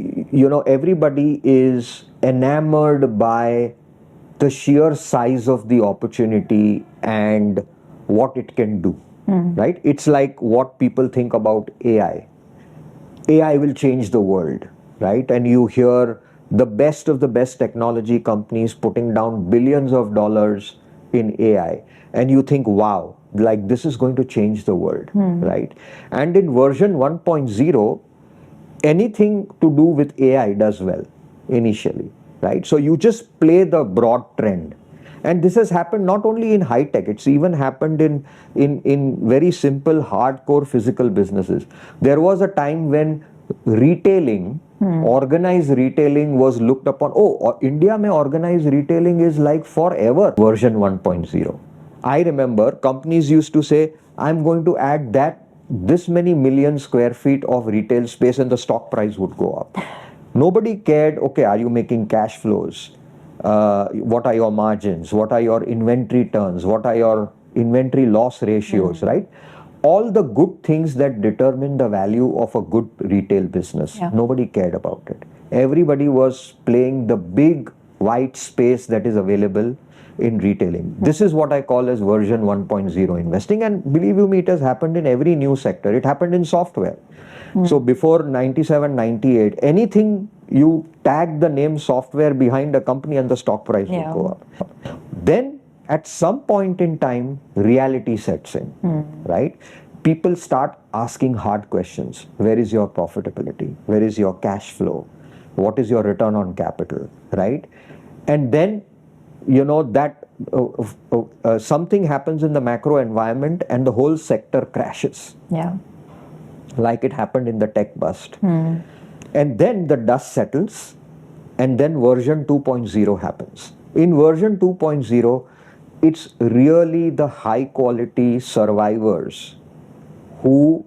everybody is enamored by the sheer size of the opportunity and what it can do, right? It's like what people think about AI. AI will change the world, right? And you hear the best of the best technology companies putting down billions of dollars in AI, and you think, wow, like this is going to change the world, right? And in version 1.0, anything to do with AI does well initially, right? So you just play the broad trend. And this has happened not only in high tech, it's even happened in very simple, hardcore physical businesses. There was a time when retailing, organized retailing was looked upon. Oh, India mein organized retailing is like forever. Version 1.0. I remember companies used to say, I'm going to add this many million square feet of retail space, and the stock price would go up. Nobody cared, okay, are you making cash flows? What are your margins? What are your inventory turns? What are your inventory loss ratios, right? All the good things that determine the value of a good retail business. Yeah. Nobody cared about it. Everybody was playing the big white space that is available in retailing. This is what I call as version 1.0 investing, and believe you me, it has happened in every new sector. It happened in software. So before 97, 98, anything you tag the name software behind a company and the stock price will go up. Then at some point in time, reality sets in, right? People start asking hard questions. Where is your profitability? Where is your cash flow? What is your return on capital, right? And then, that something happens in the macro environment and the whole sector crashes. Yeah. Like it happened in the tech bust. And then the dust settles, and then version 2.0 happens. In version 2.0, it's really the high quality survivors who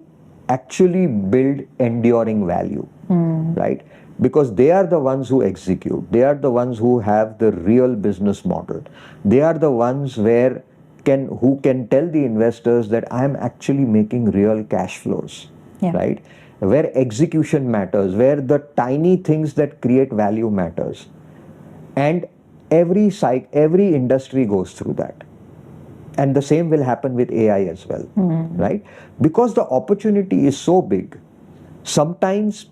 actually build enduring value, right? Because they are the ones who execute. They are the ones who have the real business model. They are the ones who can tell the investors that I am actually making real cash flows, right? Where execution matters, where the tiny things that create value matters. And every industry goes through that. And the same will happen with AI as well, right? Because the opportunity is so big, sometimes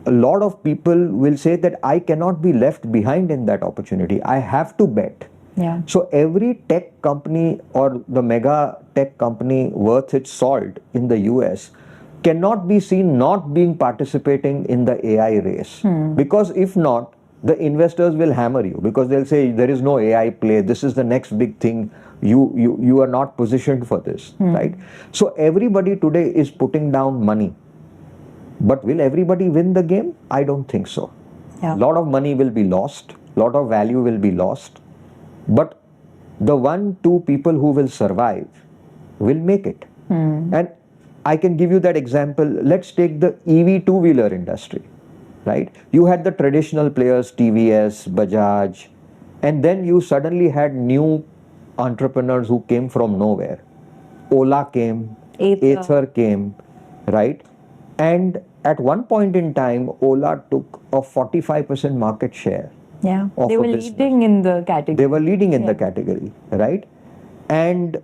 a lot of people will say that I cannot be left behind in that opportunity. I have to bet. So every tech company or the mega tech company worth its salt in the US cannot be seen not being participating in the AI race. Because if not, the investors will hammer you, because they'll say there is no AI play, this is the next big thing, you are not positioned for this, right? So everybody today is putting down money. But will everybody win the game? I don't think so. A lot of money will be lost, a lot of value will be lost, but the 1-2 people who will survive will make it. And I can give you that example. Let's take the EV two-wheeler industry, right? You had the traditional players, TVS, Bajaj, and then you suddenly had new entrepreneurs who came from nowhere. Ola came, Ather came, right? And at one point in time, Ola took a 45% market share. They were leading in the category. They were leading in the category, right? And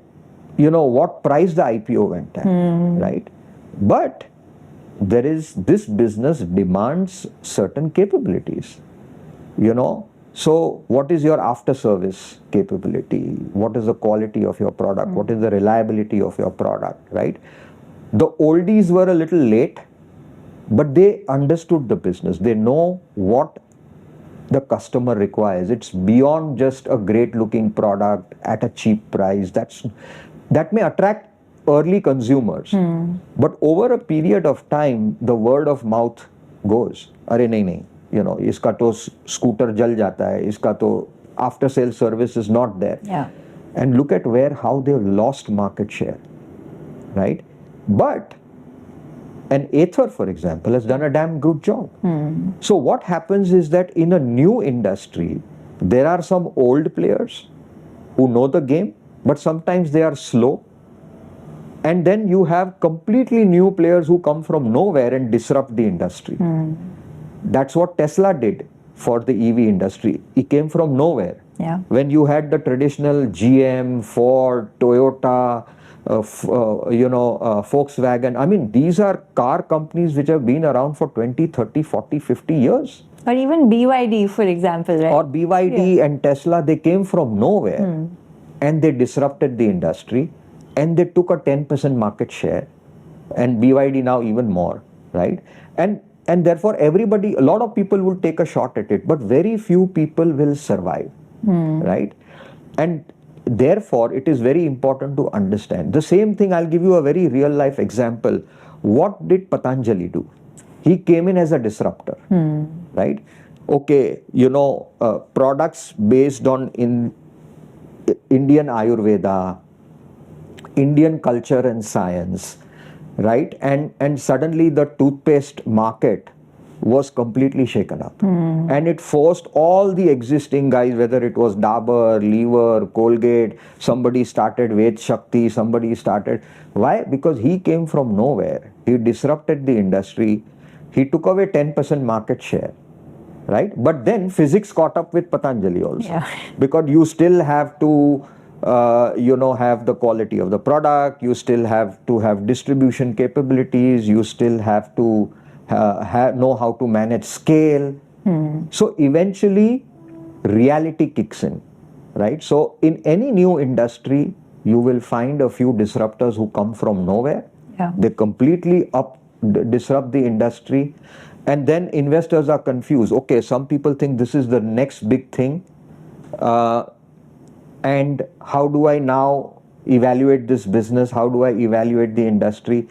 you know what price the IPO went at, right? But this business demands certain capabilities, you know. So what is your after service capability? What is the quality of your product? What is the reliability of your product, right? The oldies were a little late, but they understood the business. They know what the customer requires. It's beyond just a great looking product at a cheap price. That may attract early consumers, but over a period of time, the word of mouth goes. Arey nahi, you know, iska to scooter jal jata hai, iska to after sales service is not there. And look at how they've lost market share, right? But an Ather, for example, has done a damn good job. So what happens is that in a new industry, there are some old players who know the game, but sometimes they are slow. And then you have completely new players who come from nowhere and disrupt the industry. That's what Tesla did for the EV industry. It came from nowhere. When you had the traditional GM, Ford, Toyota, Volkswagen. I mean, these are car companies which have been around for 20, 30, 40, 50 years. Or even BYD, for example, right? Or BYD and Tesla, they came from nowhere and they disrupted the industry and they took a 10% market share, and BYD now even more, right? And therefore a lot of people will take a shot at it, but very few people will survive, right? And therefore, it is very important to understand. The same thing, I'll give you a very real life example. What did Patanjali do? He came in as a disruptor, right? Okay, products based on Indian Ayurveda, Indian culture and science, right? And suddenly the toothpaste market was completely shaken up. And it forced all the existing guys, whether it was Dabur, Lever, Colgate, somebody started Ved Shakti, somebody started. Why? Because he came from nowhere. He disrupted the industry. He took away 10% market share, right? But then physics caught up with Patanjali also. Because you still have to have the quality of the product, you still have to have distribution capabilities, you still have to know how to manage scale. So eventually reality kicks in, right? So in any new industry, you will find a few disruptors who come from nowhere. They completely disrupt the industry, and then investors are confused. Okay, some people think this is the next big thing. and how do I now evaluate this business, how do I evaluate the industry?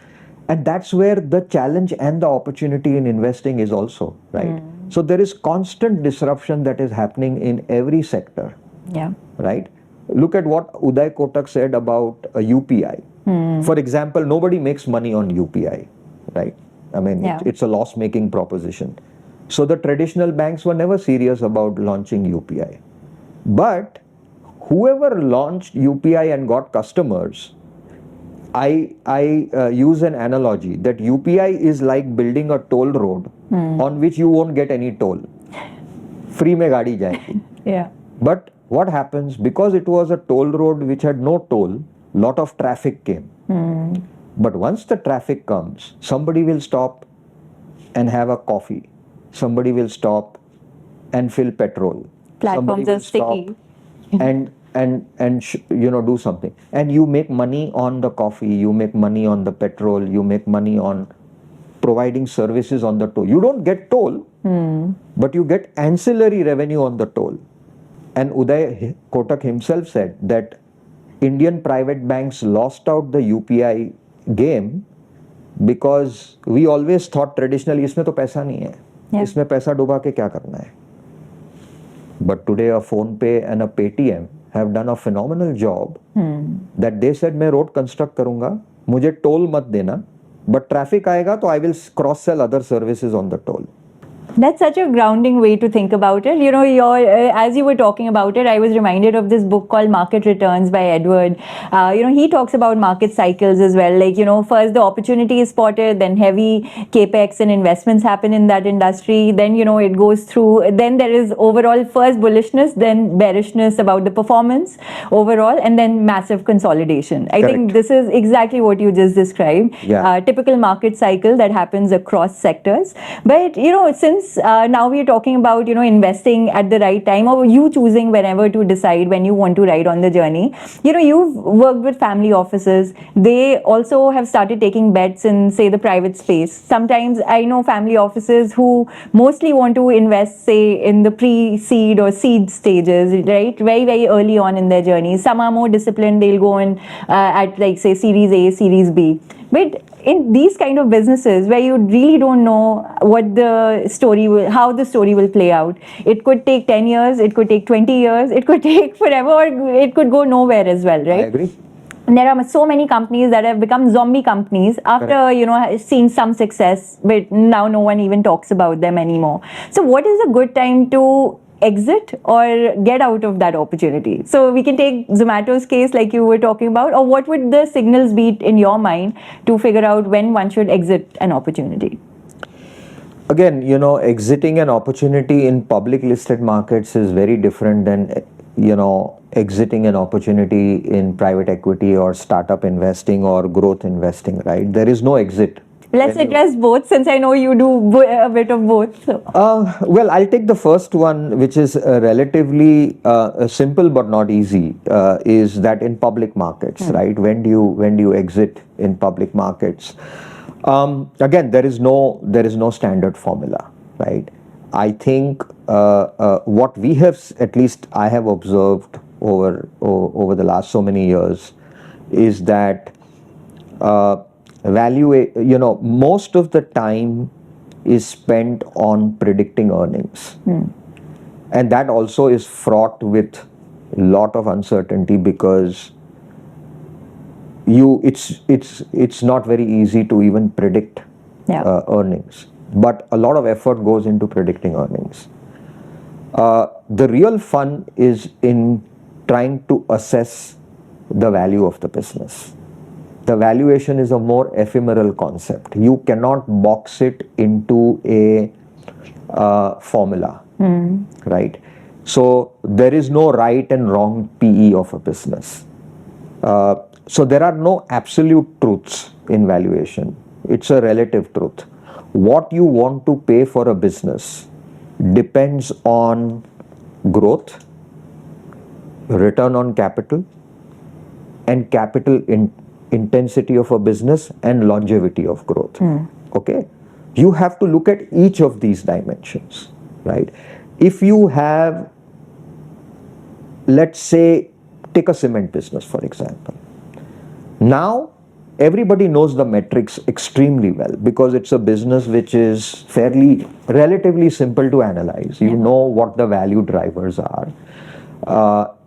And that's where the challenge and the opportunity in investing is also, right? So there is constant disruption that is happening in every sector. Yeah. Right? Look at what Uday Kotak said about a UPI. For example, nobody makes money on UPI, right? I mean, Yeah. it's a loss-making proposition. So the traditional banks were never serious about launching UPI. But whoever launched UPI and got customers, I use an analogy that UPI is like building a toll road on which you won't get any toll. Free में गाड़ी जाएगी. Yeah. But what happens, because it was a toll road which had no toll, lot of traffic came. But once the traffic comes, somebody will stop and have a coffee. Somebody will stop and fill petrol. Somebody Platforms will are sticky. and do something. And you make money on the coffee, you make money on the petrol, you make money on providing services on the toll. You don't get toll, but you get ancillary revenue on the toll. And Uday Kotak himself said that Indian private banks lost out the UPI game because we always thought traditionally इसमें तो पैसा नहीं है, इसमें पैसा डुबा के क्या करना है. But today a PhonePe and a Paytm have done a phenomenal job that they said मैं road construct करूंगा, मुझे toll मत देना, but traffic आएगा तो I will cross sell other services on the toll. That's such a grounding way to think about it. You know, as you were talking about it, I was reminded of this book called Market Returns by Edward. He talks about market cycles as well. Like, first the opportunity is spotted, then heavy capex and investments happen in that industry. Then, it goes through, then there is overall first bullishness, then bearishness about the performance overall, and then massive consolidation. I think this is exactly what you just described. Yeah. Typical market cycle that happens across sectors. But, since now we are talking about investing at the right time, or you choosing whenever to decide when you want to ride on the journey. You've worked with family offices. They also have started taking bets in, say, the private space. Sometimes I know family offices who mostly want to invest, say, in the pre-seed or seed stages, right, very, very early on in their journey. Some are more disciplined. They'll go in at, like, say, Series A, Series B. But in these kind of businesses where you really don't know how the story will play out, it could take 10 years, it could take 20 years, it could take forever, or it could go nowhere as well, right? I agree. And there are so many companies that have become zombie companies after seeing some success, but now no one even talks about them anymore. So what is a good time to exit or get out of that opportunity? So we can take Zomato's case like you were talking about, or what would the signals be in your mind to figure out when one should exit an opportunity? Again, exiting an opportunity in public listed markets is very different than, exiting an opportunity in private equity or startup investing or growth investing, right? There is no exit. Let's address both, since I know you do a bit of both. So. Well, I'll take the first one, which is relatively simple but not easy. Is that in public markets, right? When do you exit in public markets? Again, there is no standard formula, right? I think what we have, at least I have observed over the last so many years, is that most of the time is spent on predicting earnings, and that also is fraught with a lot of uncertainty because it's not very easy to even predict earnings, but a lot of effort goes into predicting earnings. The real fun is in trying to assess the value of the business. The valuation is a more ephemeral concept. You cannot box it into a formula, right? So there is no right and wrong PE of a business. So there are no absolute truths in valuation. It's a relative truth. What you want to pay for a business depends on growth, return on capital, and capital intensity of a business and longevity of growth. Okay? You have to look at each of these dimensions, right? If you have, let's say, take a cement business, for example. Now, everybody knows the metrics extremely well because it's a business which is relatively simple to analyze. You know what the value drivers are.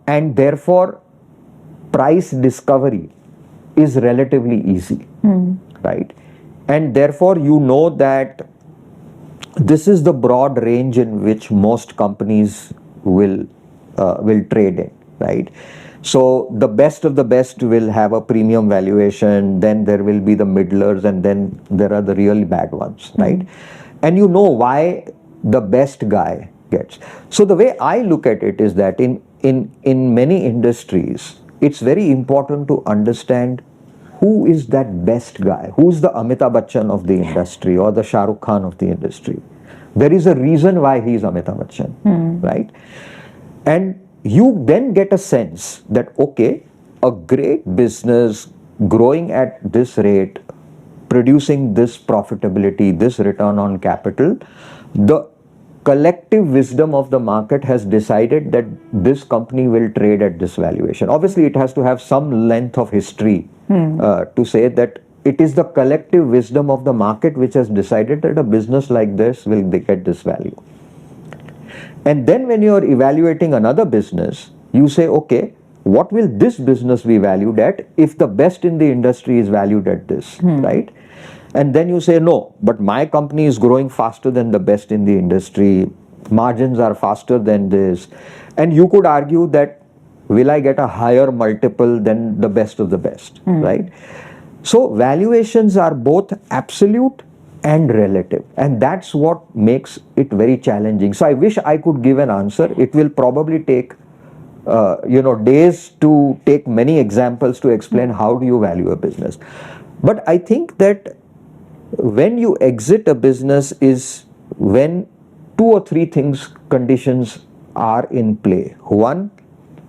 And therefore, price discovery is relatively easy, right? And therefore, you know that this is the broad range in which most companies will trade in, right? So the best of the best will have a premium valuation, then there will be the middlers, and then there are the really bad ones, right? And you know why the best guy gets. So the way I look at it is that in many industries, it's very important to understand who is that best guy, who's the Amitabh Bachchan of the industry or the Shah Rukh Khan of the industry. There is a reason why he's Amitabh Bachchan, right? And you then get a sense that, okay, a great business growing at this rate, producing this profitability, this return on capital, the collective wisdom of the market has decided that this company will trade at this valuation. Obviously, it has to have some length of history to say that it is the collective wisdom of the market which has decided that a business like this will get this value. And then when you are evaluating another business, you say, okay, what will this business be valued at if the best in the industry is valued at this, right? And then you say, no, but my company is growing faster than the best in the industry, margins are faster than this. And you could argue that, will I get a higher multiple than the best of the best, right? So valuations are both absolute and relative, and that's what makes it very challenging. So I wish I could give an answer. It will probably take days to take many examples to explain how do you value a business. But I think that when you exit a business is when two or three conditions are in play. One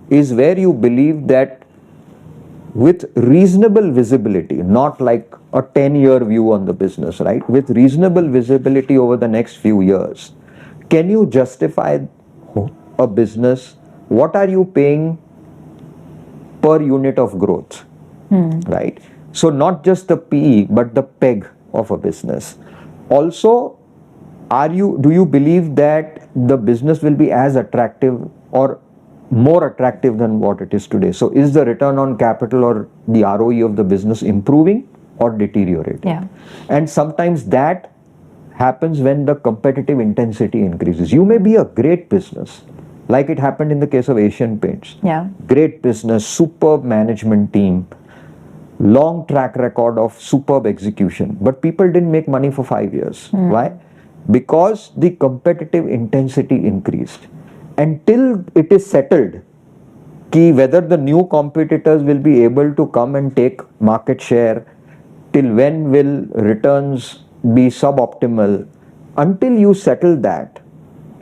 is where you believe that with reasonable visibility, not like a 10-year view on the business, right? With reasonable visibility over the next few years, can you justify a business? What are you paying per unit of growth, right? So not just the PE, but the PEG of a business. Also, do you believe that the business will be as attractive or more attractive than what it is today? So is the return on capital or the ROE of the business improving or deteriorating? Yeah. And sometimes that happens when the competitive intensity increases. You may be a great business, like it happened in the case of Asian Paints. Yeah. Great business, superb management team, long track record of superb execution, but people didn't make money for 5 years. Why? Because the competitive intensity increased. Until it is settled whether the new competitors will be able to come and take market share, till when will returns be suboptimal, until you settle that,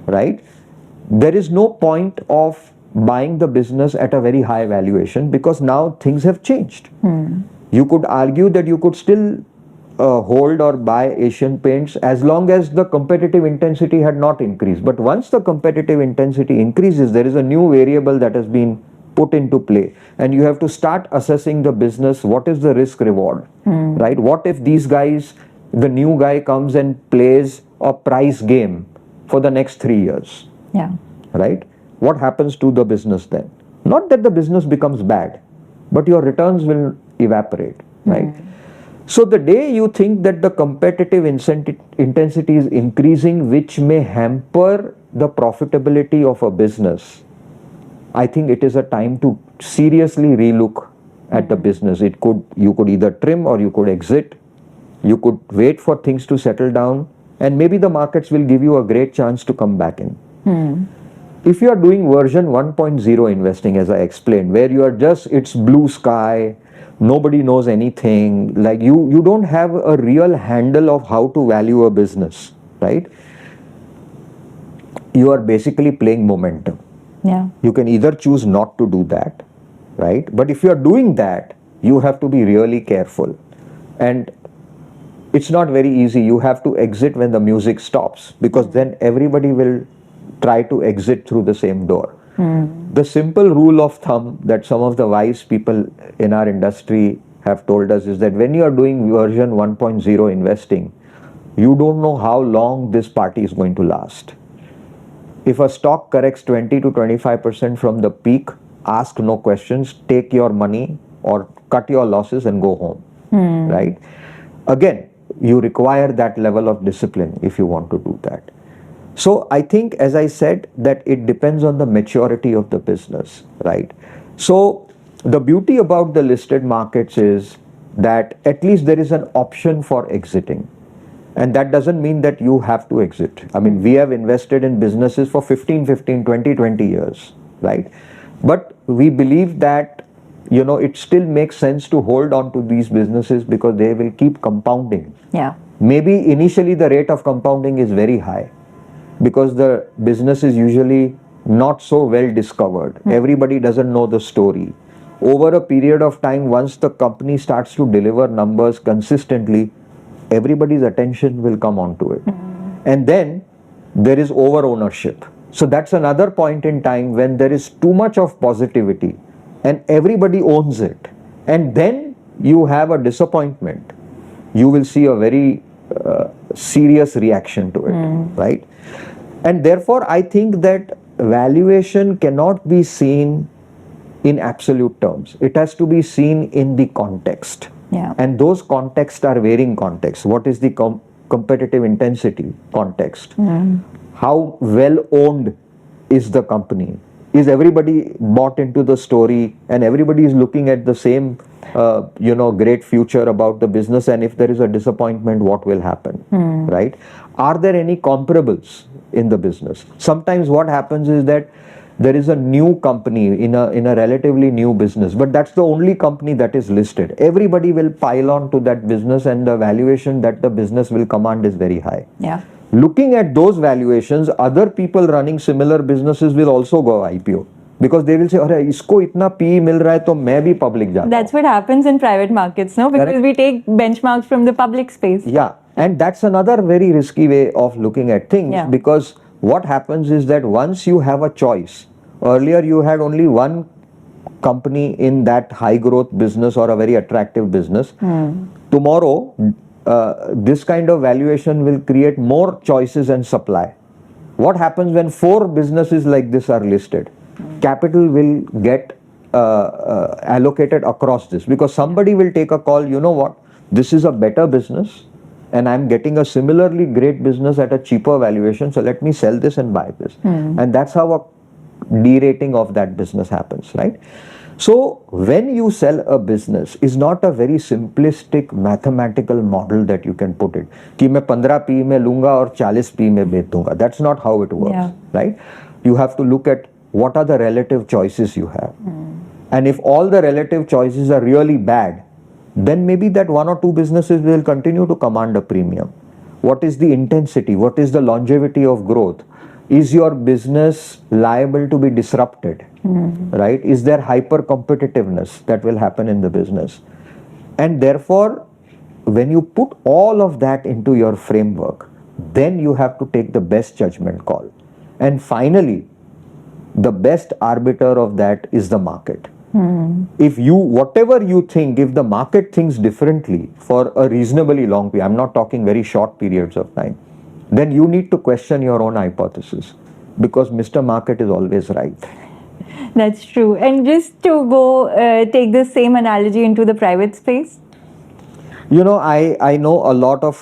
right, there is no point of buying the business at a very high valuation because now things have changed. You could argue that you could still hold or buy Asian Paints as long as the competitive intensity had not increased. But once the competitive intensity increases, there is a new variable that has been put into play, and you have to start assessing the business. What is the risk reward, right? What if the new guy comes and plays a price game for the next 3 years? Yeah. Right? What happens to the business then? Not that the business becomes bad, but your returns will evaporate, right? So the day you think that the competitive intensity is increasing, which may hamper the profitability of a business, I think it is a time to seriously relook at the business. You could either trim or you could exit. You could wait for things to settle down, and maybe the markets will give you a great chance to come back in. If you are doing version 1.0 investing, as I explained, where you are it's blue sky, nobody knows anything, like you don't have a real handle of how to value a business, right? You are basically playing momentum. Yeah. You can either choose not to do that, right? But if you are doing that, you have to be really careful. And it's not very easy. You have to exit when the music stops, because then everybody will try to exit through the same door. The simple rule of thumb that some of the wise people in our industry have told us is that when you are doing version 1.0 investing, you don't know how long this party is going to last. If a stock corrects 20 to 25% from the peak, ask no questions, take your money or cut your losses and go home, right? Again, you require that level of discipline if you want to do that. So I think, as I said, that it depends on the maturity of the business, right? So the beauty about the listed markets is that at least there is an option for exiting. And that doesn't mean that you have to exit. I mean, we have invested in businesses for 15, 20 years, right? But we believe that, it still makes sense to hold on to these businesses because they will keep compounding. Yeah. Maybe initially the rate of compounding is very high because the business is usually not so well discovered. Everybody doesn't know the story. Over a period of time, once the company starts to deliver numbers consistently, everybody's attention will come onto it. And then there is over ownership. So that's another point in time when there is too much of positivity and everybody owns it. And then you have a disappointment. You will see a very serious reaction to it, right? And therefore, I think that valuation cannot be seen in absolute terms. It has to be seen in the context. Yeah. And those contexts are varying contexts. What is the competitive intensity context? How well owned is the company? Is everybody bought into the story and everybody is looking at the same, great future about the business? And if there is a disappointment, what will happen, right? Are there any comparables in the business? Sometimes what happens is that there is a new company in a relatively new business, but that's the only company that is listed. Everybody will pile on to that business and the valuation that the business will command is very high. Yeah. Looking at those valuations, other people running similar businesses will also go IPO because they will say, "Arey, isko itna PE mil raha hai, to main bhi public jata." That's what happens in private markets, no? Because we take benchmarks from the public space. Yeah, and that's another very risky way of looking at things because what happens is that once you have a choice, earlier you had only one company in that high growth business or a very attractive business. Tomorrow, this kind of valuation will create more choices and supply. What happens when 4 businesses like this are listed? Capital will get allocated across this because somebody will take a call, you know what, this is a better business and I'm getting a similarly great business at a cheaper valuation, so let me sell this and buy this. And that's how a derating of that business happens, right? So when you sell a business is not a very simplistic mathematical model that you can put it कि मैं 15 PE में लूंगा और 40 PE में बेच दूंगा. That's not how it works, right? You have to look at what are the relative choices you have. And if all the relative choices are really bad, then maybe that 1 or 2 businesses will continue to command a premium. What is the intensity? What is the longevity of growth? Is your business liable to be disrupted, right? Is there hyper competitiveness that will happen in the business? And therefore, when you put all of that into your framework, then you have to take the best judgment call. And finally, the best arbiter of that is the market. If you, whatever you think, if the market thinks differently for a reasonably long period, I'm not talking very short periods of time, then you need to question your own hypothesis because Mr. Market is always right. That's true. And just to go take the same analogy into the private space. You know, I know a lot of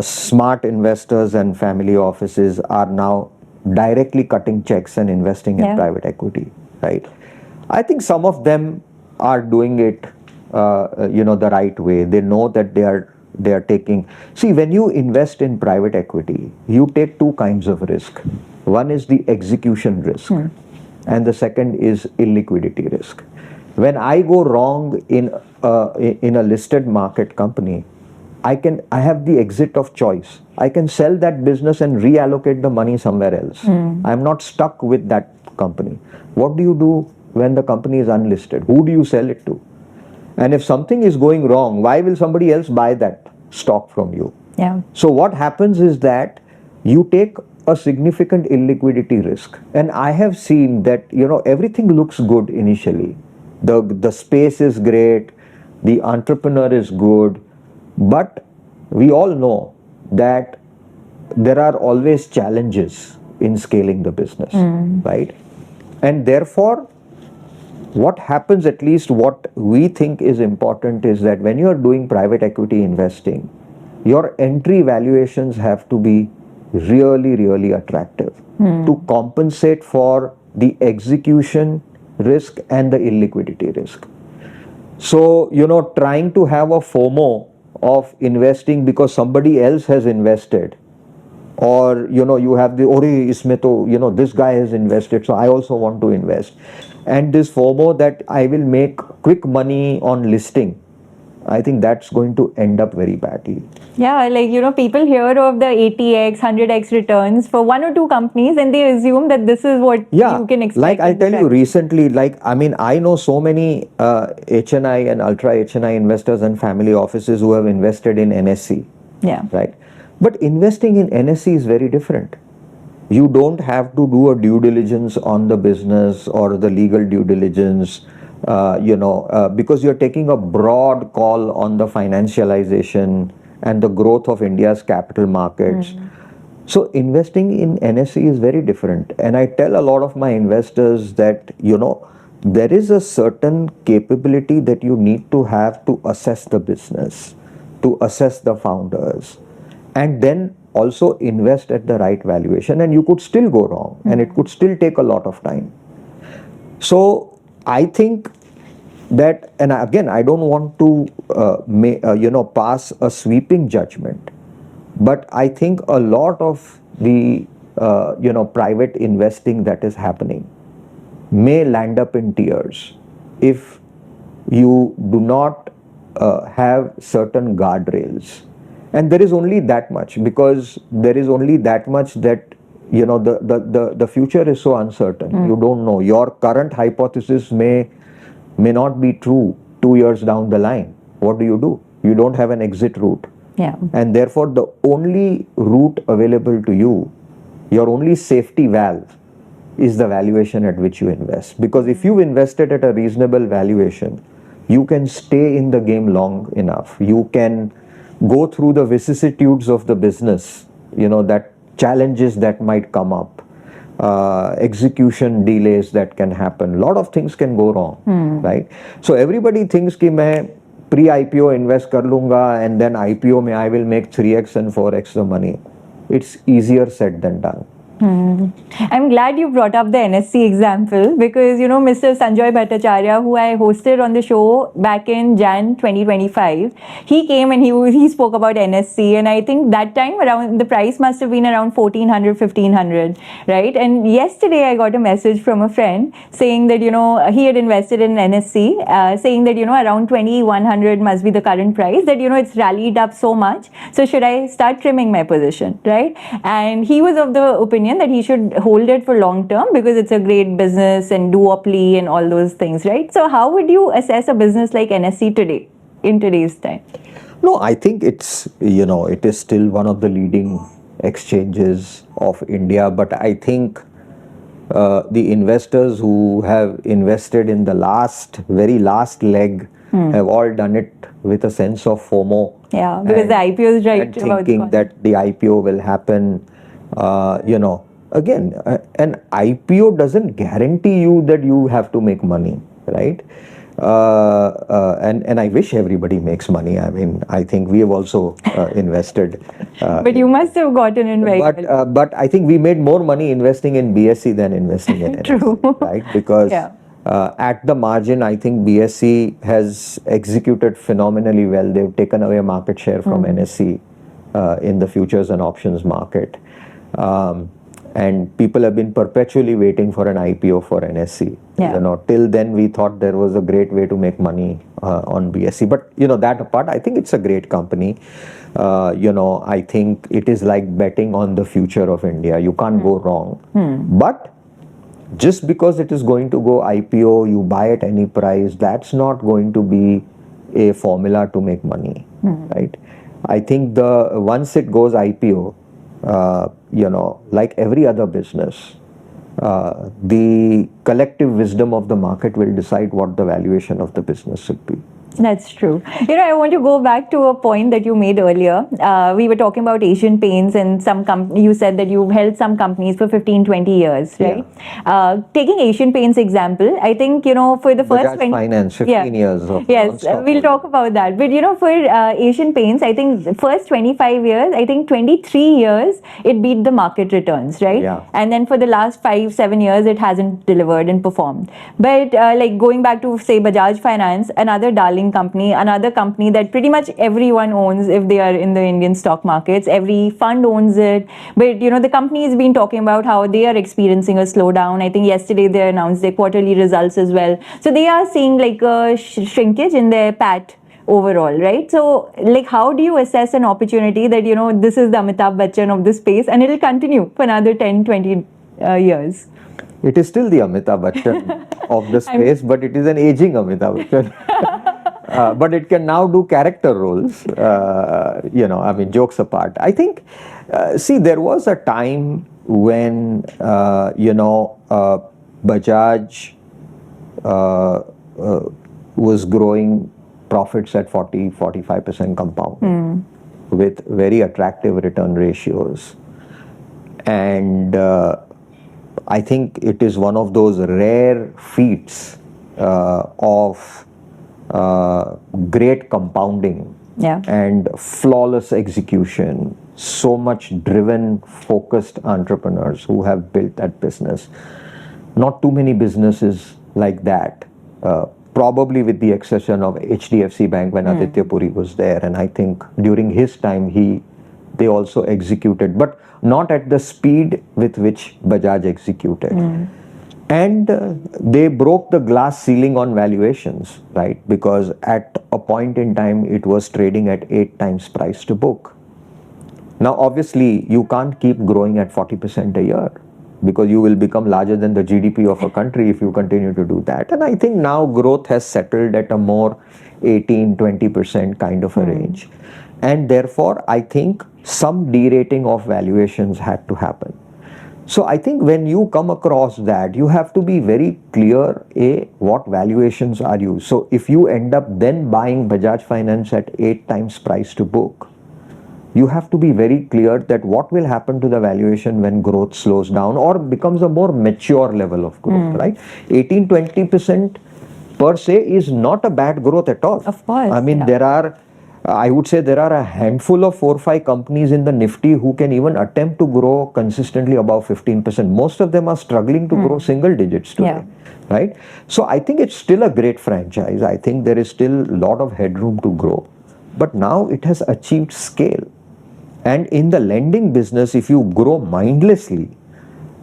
smart investors and family offices are now directly cutting checks and investing in private equity, right? I think some of them are doing it, the right way. They know that they are taking. See, when you invest in private equity, you take 2 kinds of risk. One is the execution risk, and the second is illiquidity risk. When I go wrong in a listed market company, I have the exit of choice. I can sell that business and reallocate the money somewhere else. I'm not stuck with that company. What do you do when the company is unlisted? Who do you sell it to? And if something is going wrong, why will somebody else buy that stock from you? Yeah. So what happens is that you take a significant illiquidity risk. And I have seen that, everything looks good initially. The space is great, the entrepreneur is good, but we all know that there are always challenges in scaling the business, right? And therefore, what happens, at least what we think is important, is that when you are doing private equity investing, your entry valuations have to be really, really attractive to compensate for the execution risk and the illiquidity risk. So, trying to have a FOMO of investing because somebody else has invested, or you have the isme to, this guy has invested, so I also want to invest, and this FOMO that I will make quick money on listing, I think that's going to end up very badly. Yeah, people hear of the 80x, 100x returns for one or two companies and they assume that this is what you can expect. Like I'll tell you recently, I know so many HNI and ultra HNI investors and family offices who have invested in NSE. Yeah. Right? But investing in NSE is very different. You don't have to do a due diligence on the business or the legal due diligence, because you're taking a broad call on the financialization and the growth of India's capital markets. So investing in NSE is very different. And I tell a lot of my investors that, there is a certain capability that you need to have to assess the business, to assess the founders, and then also invest at the right valuation. And you could still go wrong, and it could still take a lot of time. So I think that, and again, I don't want to pass a sweeping judgment, but I think a lot of the private investing that is happening may land up in tears if you do not have certain guardrails. And there is only that much, because there is only that much that the future is so uncertain. You don't know. Your current hypothesis may not be true 2 years down the line. What do? You don't have an exit route. Yeah. And therefore, the only route available to you, your only safety valve, is the valuation at which you invest. Because if you've invested at a reasonable valuation, you can stay in the game long enough. You can go through the vicissitudes of the business, that challenges that might come up, execution delays that can happen. A lot of things can go wrong, right? So everybody thinks कि मैं pre-IPO invest कर लूँगा and then IPO में I will make 3x and 4x the money. It's easier said than done. I'm glad you brought up the NSC example because, Mr. Sanjoy Bhattacharya, who I hosted on the show back in Jan 2025, he came and he spoke about NSC, and I think that time around the price must have been around 1400, 1500, right? And yesterday I got a message from a friend saying that, he had invested in NSC, saying that, around 2100 must be the current price, that, it's rallied up so much. So should I start trimming my position, right? And he was of the opinion that he should hold it for long term because it's a great business and duopoly and all those things, right? So how would you assess a business like NSC today, in today's time? No, I think it's, it is still one of the leading exchanges of India, but I think the investors who have invested in the very last leg have all done it with a sense of FOMO. Yeah, because the IPO is right. And thinking that the IPO will happen. Again, an IPO doesn't guarantee you that you have to make money, right? And I wish everybody makes money. I mean, I think we have also invested. But you must have gotten in very well. But I think we made more money investing in BSE than investing in NSE. True. Right? Because at the margin, I think BSE has executed phenomenally well. They've taken away market share from NSE in the futures and options market. And people have been perpetually waiting for an IPO for NSE. Till then we thought there was a great way to make money on BSE. But that apart, I think it's a great company. I think it is like betting on the future of India. You can't go wrong. But just because it is going to go IPO, you buy at any price, that's not going to be a formula to make money, right? I think once it goes IPO, like every other business, the collective wisdom of the market will decide what the valuation of the business should be. That's true. I want to go back to a point that you made earlier. We were talking about Asian Paints and you said that you've held some companies for 15, 20 years, right? Yeah. Taking Asian Paints example, I think, for the first Bajaj 20... Finance, 15 years of Yes, non-stop we'll talk about that. But, for Asian Paints, I think the first 25 years, I think 23 years, it beat the market returns, right? Yeah. And then for the last 5, 7 years, it hasn't delivered and performed. But like going back to, say, Bajaj Finance, another darling company, another company that pretty much everyone owns if they are in the Indian stock markets. Every fund owns it. But, the company has been talking about how they are experiencing a slowdown. I think yesterday they announced their quarterly results as well. So they are seeing like a shrinkage in their PAT overall, right? So, like, how do you assess an opportunity that, this is the Amitabh Bachchan of the space and it'll continue for another 10, 20 years? It is still the Amitabh Bachchan of the space, but it is an aging Amitabh Bachchan. But it can now do character roles, jokes apart. I think, there was a time when, Bajaj was growing profits at 40-45% compound with very attractive return ratios. And I think it is one of those rare feats of great compounding and flawless execution. So much driven, focused entrepreneurs who have built that business. Not too many businesses like that. Probably with the exception of HDFC Bank when Aditya Puri was there, and I think during his time they also executed, but not at the speed with which Bajaj executed. And they broke the glass ceiling on valuations, right? Because at a point in time it was trading at 8 times price to book. Now obviously you can't keep growing at 40% a year, because you will become larger than the GDP of a country if you continue to do that. And I think now growth has settled at a more 18-20% kind of a range. And therefore, I think some derating of valuations had to happen. So I think when you come across that, you have to be very clear, what valuations are you? So if you end up then buying Bajaj Finance at 8 times price to book, you have to be very clear that what will happen to the valuation when growth slows down or becomes a more mature level of growth, right? 18-20% per se is not a bad growth at all. Of course. I mean, I would say there are a handful of 4 or 5 companies in the Nifty who can even attempt to grow consistently above 15%. Most of them are struggling to grow single digits today, right? So I think it's still a great franchise. I think there is still a lot of headroom to grow, but now it has achieved scale. And in the lending business, if you grow mindlessly,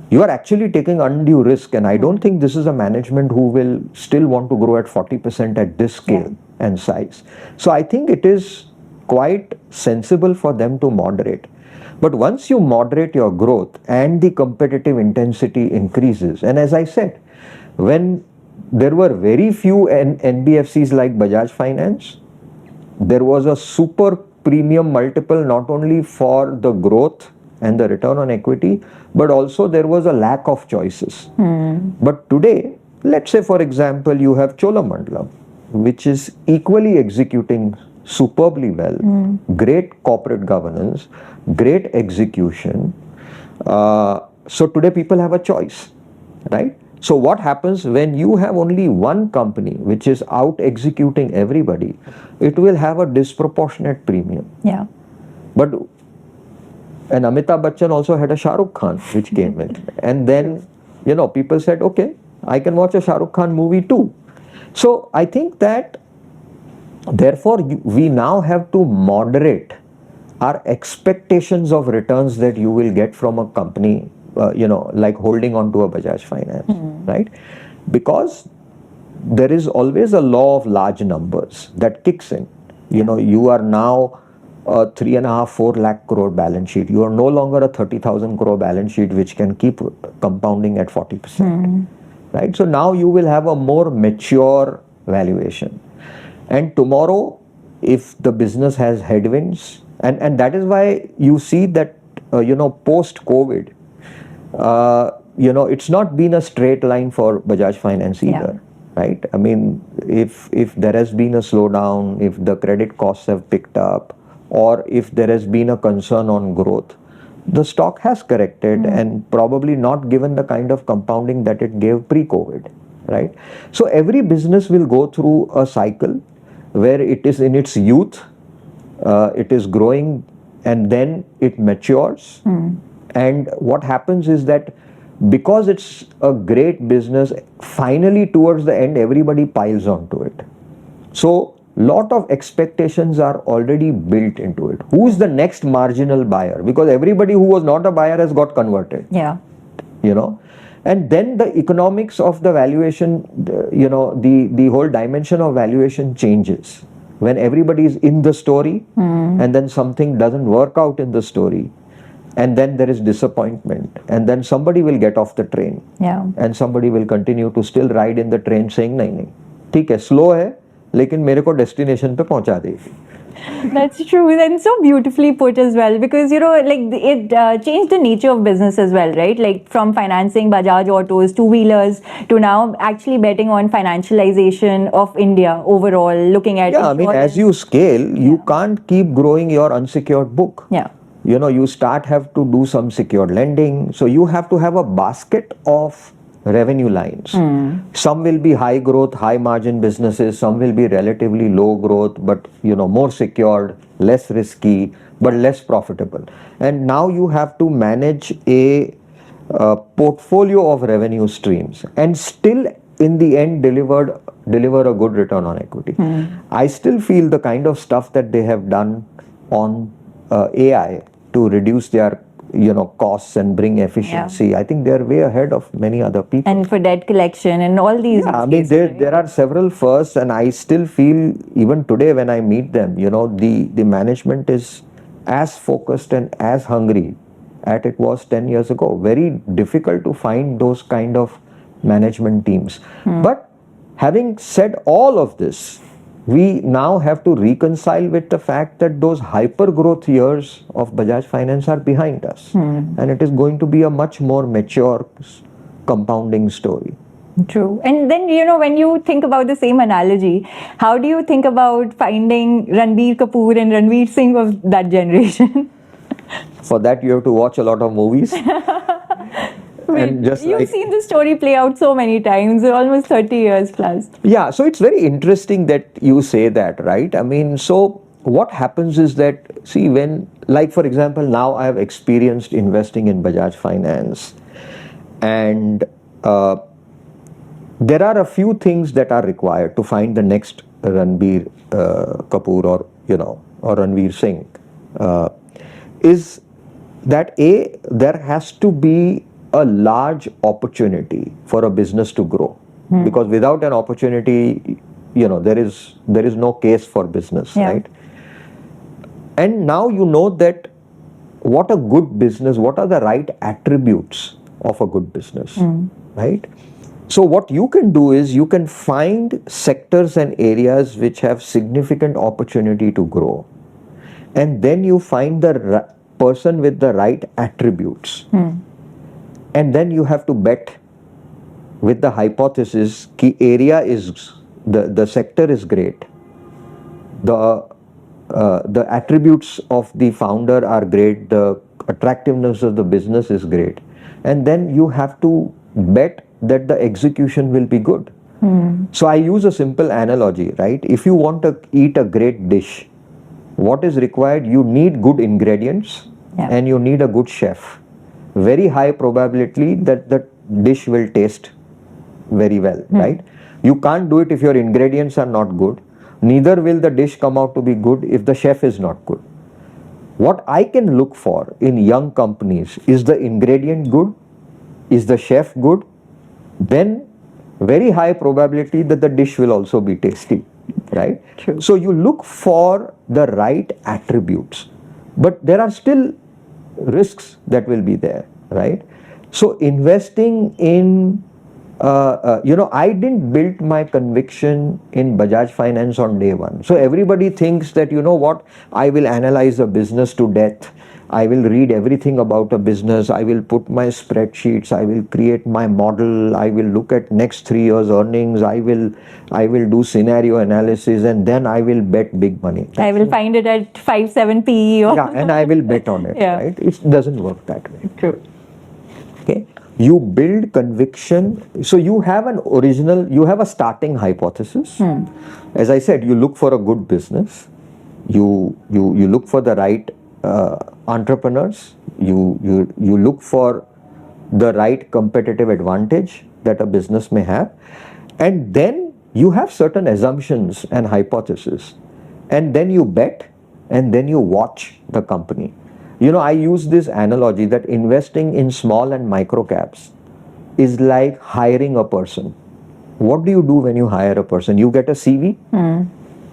you are actually taking undue risk. And I don't think this is a management who will still want to grow at 40% at this scale and size. So I think it is quite sensible for them to moderate. But once you moderate your growth and the competitive intensity increases, and as I said, when there were very few NBFCs like Bajaj Finance, there was a super premium multiple not only for the growth and the return on equity, but also there was a lack of choices. But today, let's say for example, you have Cholamandalam, which is equally executing superbly well, great corporate governance, great execution. So today people have a choice, right? So what happens when you have only one company which is out executing everybody? It will have a disproportionate premium. But and Amitabh Bachchan also had a Shah Rukh Khan which came in, and then people said, okay, I can watch a Shah Rukh Khan movie too. So I think that therefore we now have to moderate our expectations of returns that you will get from a company, like holding on to a Bajaj Finance, right? Because there is always a law of large numbers that kicks in. You are now a 3.5-4 lakh crore balance sheet. You are no longer a 30,000 crore balance sheet which can keep compounding at 40%, right? So now you will have a more mature valuation. And tomorrow, if the business has headwinds, and that is why you see that post-COVID, it's not been a straight line for Bajaj Finance either, right? I mean, if there has been a slowdown, if the credit costs have picked up, or if there has been a concern on growth, the stock has corrected and probably not given the kind of compounding that it gave pre-COVID, right? So every business will go through a cycle where it is in its youth, it is growing, and then it matures. And what happens is that because it's a great business, finally towards the end, everybody piles onto it. So lot of expectations are already built into it. Who is the next marginal buyer? Because everybody who was not a buyer has got converted. Yeah. And then the economics of the valuation, the whole dimension of valuation changes when everybody is in the story and then something doesn't work out in the story. And then there is disappointment, and then somebody will get off the train, and somebody will continue to still ride in the train saying, नहीं, ठीक है, slow है, लेकिन मेरे को destination पे पहुंचा देगी. That's true, and so beautifully put as well, because it changed the nature of business as well, right? Like from financing Bajaj autos, two-wheelers, to now actually betting on financialization of India overall, looking at I mean, as you scale, you can't keep growing your unsecured book. You have to do some secured lending. So you have to have a basket of revenue lines. Some will be high growth, high margin businesses. Some will be relatively low growth, but more secured, less risky, but less profitable. And now you have to manage a portfolio of revenue streams and still in the end deliver a good return on equity. I still feel the kind of stuff that they have done on AI to reduce their costs and bring efficiency. I think they're way ahead of many other people. And for debt collection and all these. I mean, there are several firsts, and I still feel even today when I meet them, the management is as focused and as hungry as it was 10 years ago. Very difficult to find those kind of management teams. But having said all of this, we now have to reconcile with the fact that those hyper growth years of Bajaj Finance are behind us. And it is going to be a much more mature compounding story. True. And then, when you think about the same analogy, how do you think about finding Ranbir Kapoor and Ranveer Singh of that generation? For that, you have to watch a lot of movies. And you've seen the story play out so many times, almost 30 years plus. Yeah, so it's very interesting that you say that, right? I mean, so what happens is that, see, when, like for example, now I have experienced investing in Bajaj Finance, and there are a few things that are required to find the next Ranbir Kapoor or Ranveer Singh. Is that there has to be a large opportunity for a business to grow, because without an opportunity, there is no case for business, right? And now that what a good business, what are the right attributes of a good business, right? So what you can do is you can find sectors and areas which have significant opportunity to grow, and then you find the person with the right attributes. And then you have to bet with the hypothesis that area is, the sector is great, the attributes of the founder are great, the attractiveness of the business is great, and then you have to bet that the execution will be good. So I use a simple analogy, right? If you want to eat a great dish, what is required? You need good ingredients and you need a good chef. Very high probability that the dish will taste very well, right? You can't do it if your ingredients are not good. Neither will the dish come out to be good if the chef is not good. What I can look for in young companies is the ingredient good, is the chef good, then very high probability that the dish will also be tasty, right? True. So you look for the right attributes, but there are still risks that will be there, right? So investing in, I didn't build my conviction in Bajaj Finance on day one. So everybody thinks that, I will analyze a business to death. I will read everything about a business. I will put my spreadsheets. I will create my model. I will look at next 3 years earnings. I will do scenario analysis, and then I will bet big money. I will find it at 5-7 PE. Yeah, and I will bet on it. Yeah. Right? It doesn't work that way. True. Okay. You build conviction. So you have you have a starting hypothesis. As I said, you look for a good business. You look for the right entrepreneurs. You look for the right competitive advantage that a business may have, and then you have certain assumptions and hypotheses, and then you bet, and then you watch the company. I use this analogy that investing in small and micro caps is like hiring a person. What do you do when you hire a person? You get a CV.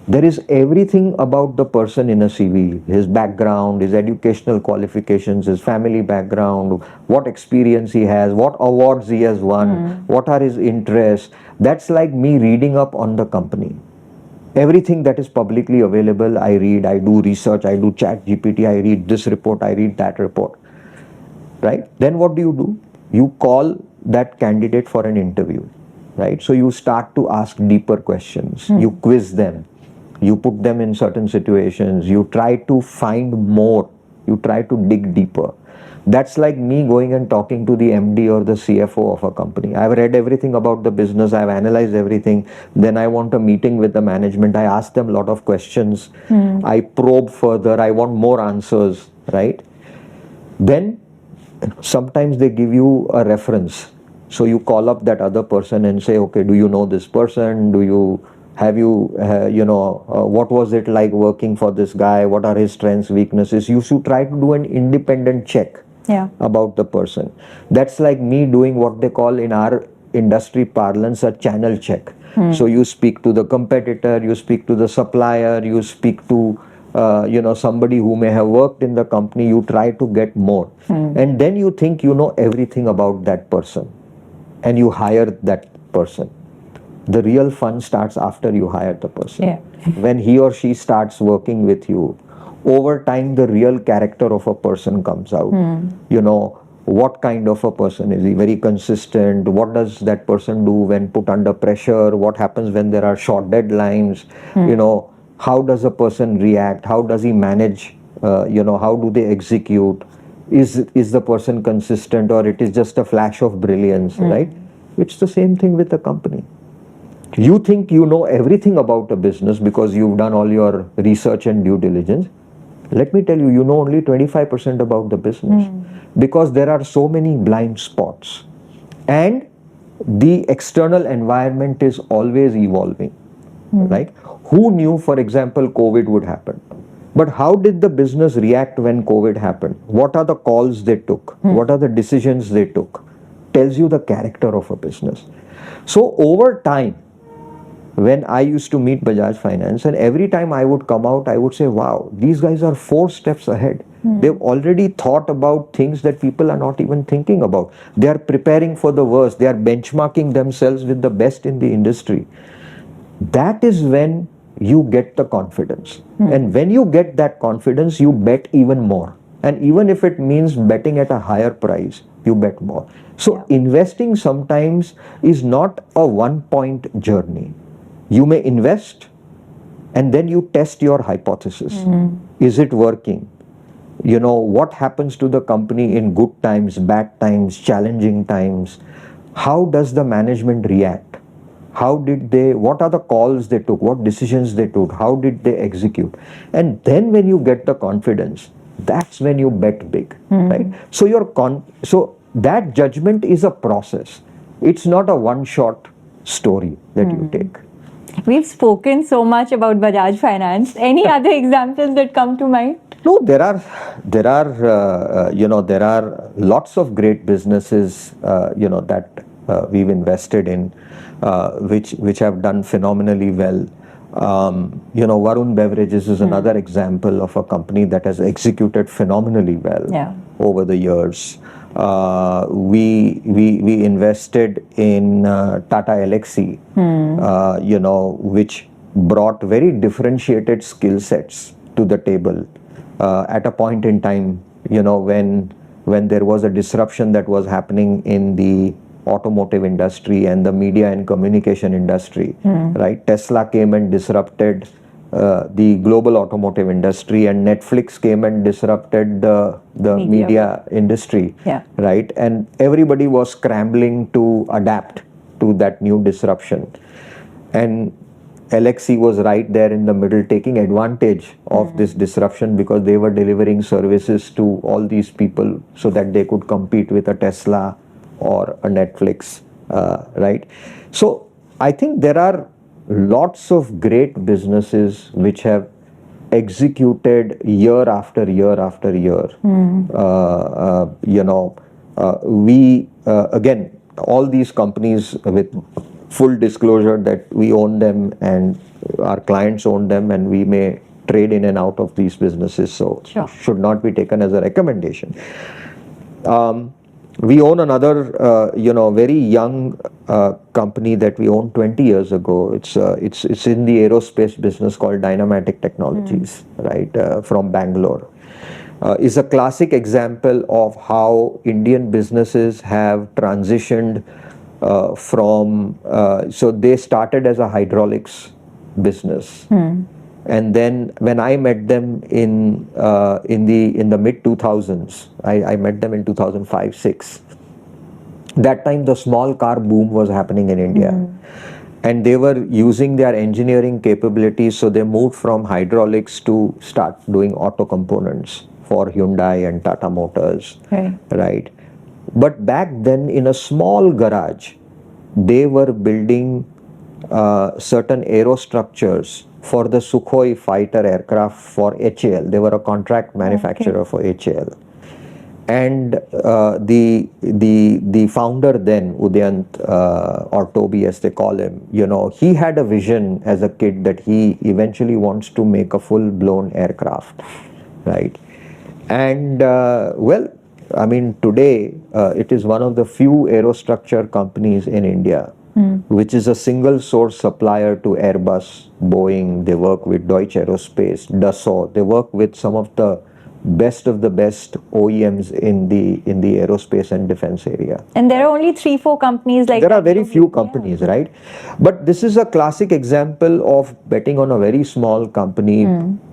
There is everything about the person in a CV, his background, his educational qualifications, his family background, what experience he has, what awards he has won, what are his interests. That's like me reading up on the company. Everything that is publicly available, I read, I do research, I do chat GPT, I read this report, I read that report. Right? Then what do? You call that candidate for an interview. Right? So you start to ask deeper questions. You quiz them. You put them in certain situations. You try to find more. You try to dig deeper. That's like me going and talking to the MD or the CFO of a company. I've read everything about the business. I've analyzed everything. Then I want a meeting with the management. I ask them a lot of questions. I probe further. I want more answers, right? Then sometimes they give you a reference. So you call up that other person and say, okay, do you know this person? What was it like working for this guy? What are his strengths, weaknesses? You should try to do an independent check about the person. That's like me doing what they call in our industry parlance a channel check. So you speak to the competitor, you speak to the supplier, you speak to somebody who may have worked in the company. You try to get more, and then you think you know everything about that person, and you hire that person. The real fun starts after you hire the person. When he or she starts working with you, over time the real character of a person comes out. What kind of a person is he? Very consistent. What does that person do when put under pressure? What happens when there are short deadlines? How does a person react? How does he manage? How do they execute? Is the person consistent, or it is just a flash of brilliance, right? It's the same thing with a company. You think you know everything about a business because you've done all your research and due diligence. Let me tell you, you know only 25% about the business because there are so many blind spots. And the external environment is always evolving, right? Who knew, for example, COVID would happen? But how did the business react when COVID happened? What are the calls they took? What are the decisions they took? Tells you the character of a business. So over time, when I used to meet Bajaj Finance, and every time I would come out, I would say, wow, these guys are 4 steps ahead. They've already thought about things that people are not even thinking about. They are preparing for the worst. They are benchmarking themselves with the best in the industry. That is when you get the confidence. And when you get that confidence, you bet even more. And even if it means betting at a higher price, you bet more. So investing sometimes is not a one-point journey. You may invest and then you test your hypothesis. Is it working? What happens to the company in good times, bad times, challenging times? How does the management react? What are the calls they took? What decisions they took? How did they execute? And then when you get the confidence, that's when you bet big, right? So that judgment is a process. It's not a one-shot story that you take. We've spoken so much about Bajaj Finance. Any other examples that come to mind? No, there are lots of great businesses, that we've invested in, which have done phenomenally well. Varun Beverages is another example of a company that has executed phenomenally well over the years. We invested in Tata Elxsi, which brought very differentiated skill sets to the table at a point in time when there was a disruption that was happening in the automotive industry and the media and communication industry, right? Tesla came and disrupted the global automotive industry, and Netflix came and disrupted the media industry, right? And everybody was scrambling to adapt to that new disruption. And LXC was right there in the middle, taking advantage of this disruption, because they were delivering services to all these people so that they could compete with a Tesla or a Netflix, right? So I think there are lots of great businesses which have executed year after year after year. We again, all these companies, with full disclosure that we own them and our clients own them, and we may trade in and out of these businesses, so should not be taken as a recommendation. We own another, very young company that we owned 20 years ago. It's in the aerospace business, called Dynamatic Technologies, right, from Bangalore. Is a classic example of how Indian businesses have transitioned from. So they started as a hydraulics business. And then when I met them in the mid 2000s, I met them in 2005-06. That time the small car boom was happening in India, and they were using their engineering capabilities. So they moved from hydraulics to start doing auto components for Hyundai and Tata Motors, right? But back then, in a small garage, they were building certain aerostructures for the Sukhoi fighter aircraft for HAL. They were a contract manufacturer for HAL. And the founder then, Udayant, or Toby as they call him, he had a vision as a kid that he eventually wants to make a full-blown aircraft, right? And I mean, today it is one of the few aerostructure companies in India which is a single source supplier to Airbus, Boeing. They work with Deutsche Aerospace, Dassault. They work with some of the best OEMs in the aerospace and defense area. And there are only 3-4 companies like that. There are very few companies, right? But this is a classic example of betting on a very small company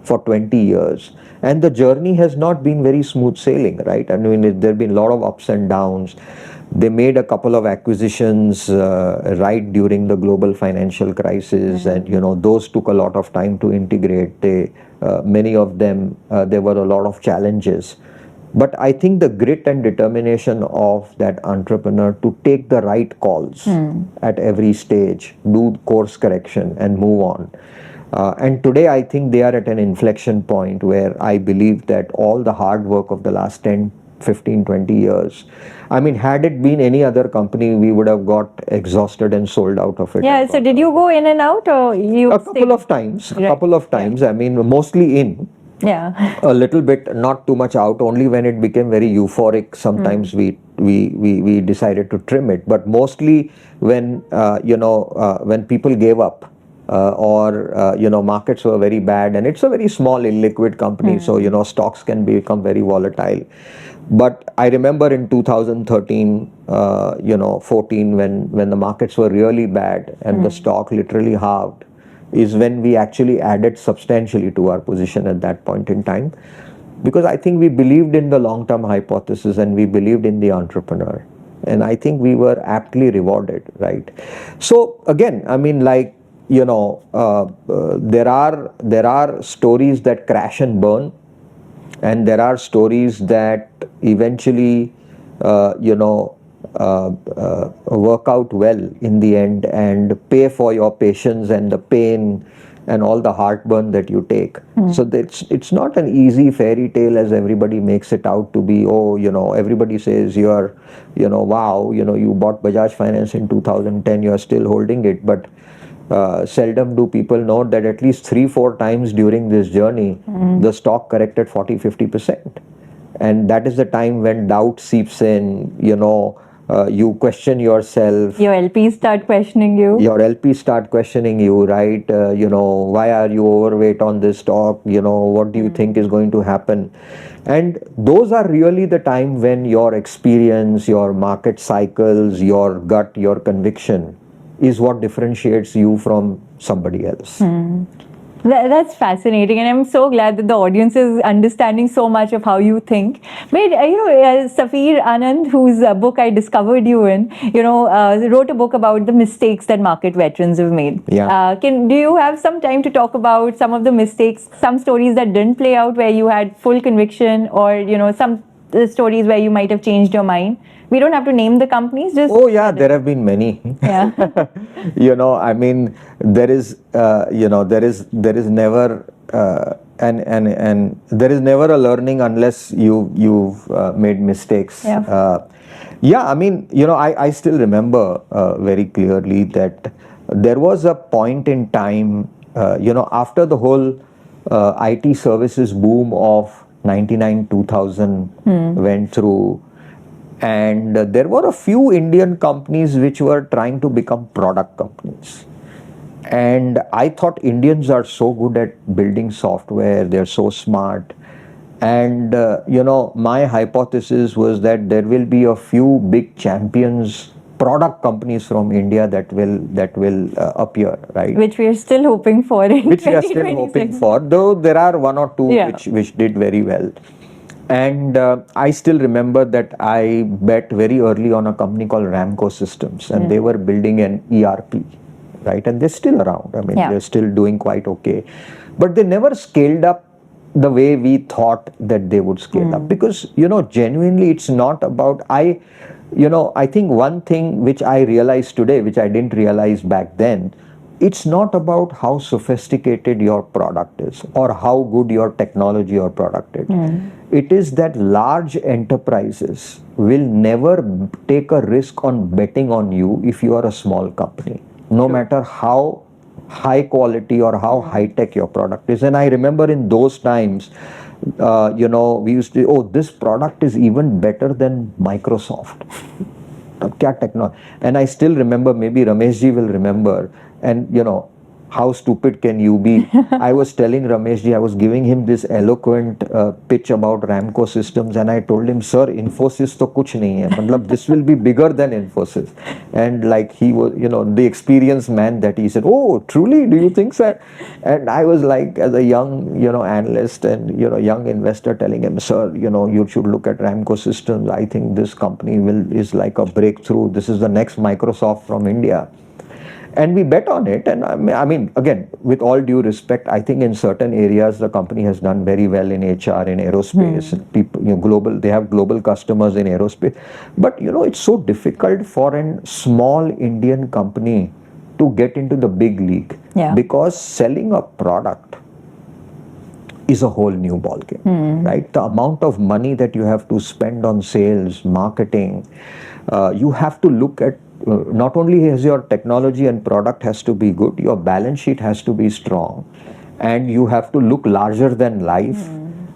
for 20 years. And the journey has not been very smooth sailing, right? I mean, there have been a lot of ups and downs. They made a couple of acquisitions right during the global financial crisis, and those took a lot of time to integrate. Many of them, there were a lot of challenges. But I think the grit and determination of that entrepreneur to take the right calls at every stage, do course correction and move on. And today I think they are at an inflection point where I believe that all the hard work of the last 10, 15, 20 years, I mean, had it been any other company, we would have got exhausted and sold out of it. Yeah, so did you go in and out, or you? A couple of times. I mean, mostly in. Yeah. A little bit, not too much out. Only when it became very euphoric, sometimes we decided to trim it. But mostly when when people gave up, or markets were very bad, and it's a very small illiquid company, so stocks can become very volatile. But I remember in 2013, 14, when the markets were really bad and the stock literally halved, is when we actually added substantially to our position at that point in time, because I think we believed in the long-term hypothesis and we believed in the entrepreneur, and I think we were aptly rewarded, right? So again, I mean, like, there are stories that crash and burn, and there are stories that eventually work out well in the end and pay for your patience and the pain and all the heartburn that you take. So it's not an easy fairy tale as everybody makes it out to be. Oh, everybody says you're, wow, you bought Bajaj Finance in 2010, you're still holding it. But seldom do people know that at least 3-4 times during this journey, the stock corrected 40-50%. And that is the time when doubt seeps in, you question yourself. Your LPs start questioning you. Your LPs start questioning you, right? Why are you overweight on this stock? What do you think is going to happen? And those are really the time when your experience, your market cycles, your gut, your conviction is what differentiates you from somebody else. That's fascinating, and I'm so glad that the audience is understanding so much of how you think. But Safir Anand, whose book I discovered you in, wrote a book about the mistakes that market veterans have made. Yeah. Do you have some time to talk about some of the mistakes, some stories that didn't play out where you had full conviction, or some stories where you might have changed your mind? We don't have to name the companies. Just Oh yeah, there have been many. Yeah. I mean, there is never and there is never a learning unless you've made mistakes. Yeah. I mean, I still remember very clearly that there was a point in time, after the whole IT services boom of 99 2000 went through. And there were a few Indian companies which were trying to become product companies. And I thought Indians are so good at building software, they're so smart. And, my hypothesis was that there will be a few big champions, product companies from India that will appear, right? Which we are still hoping for. Which we are still hoping for, though there are one or two which did very well. And I still remember that I bet very early on a company called Ramco Systems, and they were building an ERP, right? And they're still around. I mean, they're still doing quite okay. But they never scaled up the way we thought that they would scale up. Because, genuinely, it's not about, I think one thing which I realize today, which I didn't realize back then, it's not about how sophisticated your product is or how good your technology or product is. It is that large enterprises will never take a risk on betting on you if you are a small company, no matter how high quality or how high tech your product is. And I remember in those times, we used to, this product is even better than Microsoft. And I still remember, maybe Rameshji will remember, and how stupid can you be? I was telling Rameshji, I was giving him this eloquent pitch about Ramco Systems, and I told him, sir, Infosys to kuch nahi hai. Matlab, this will be bigger than Infosys. And like he was, the experienced man that he said, oh, truly, do you think so? And I was like, as a young, analyst and, young investor, telling him, sir, you should look at Ramco Systems. I think this company is like a breakthrough. This is the next Microsoft from India. And we bet on it. And I mean, again, with all due respect, I think in certain areas the company has done very well in HR, in aerospace. People, global. They have global customers in aerospace. But it's so difficult for a small Indian company to get into the big league, because selling a product is a whole new ballgame, right? The amount of money that you have to spend on sales, marketing, you have to look at. Not only has your technology and product has to be good, your balance sheet has to be strong, and you have to look larger than life,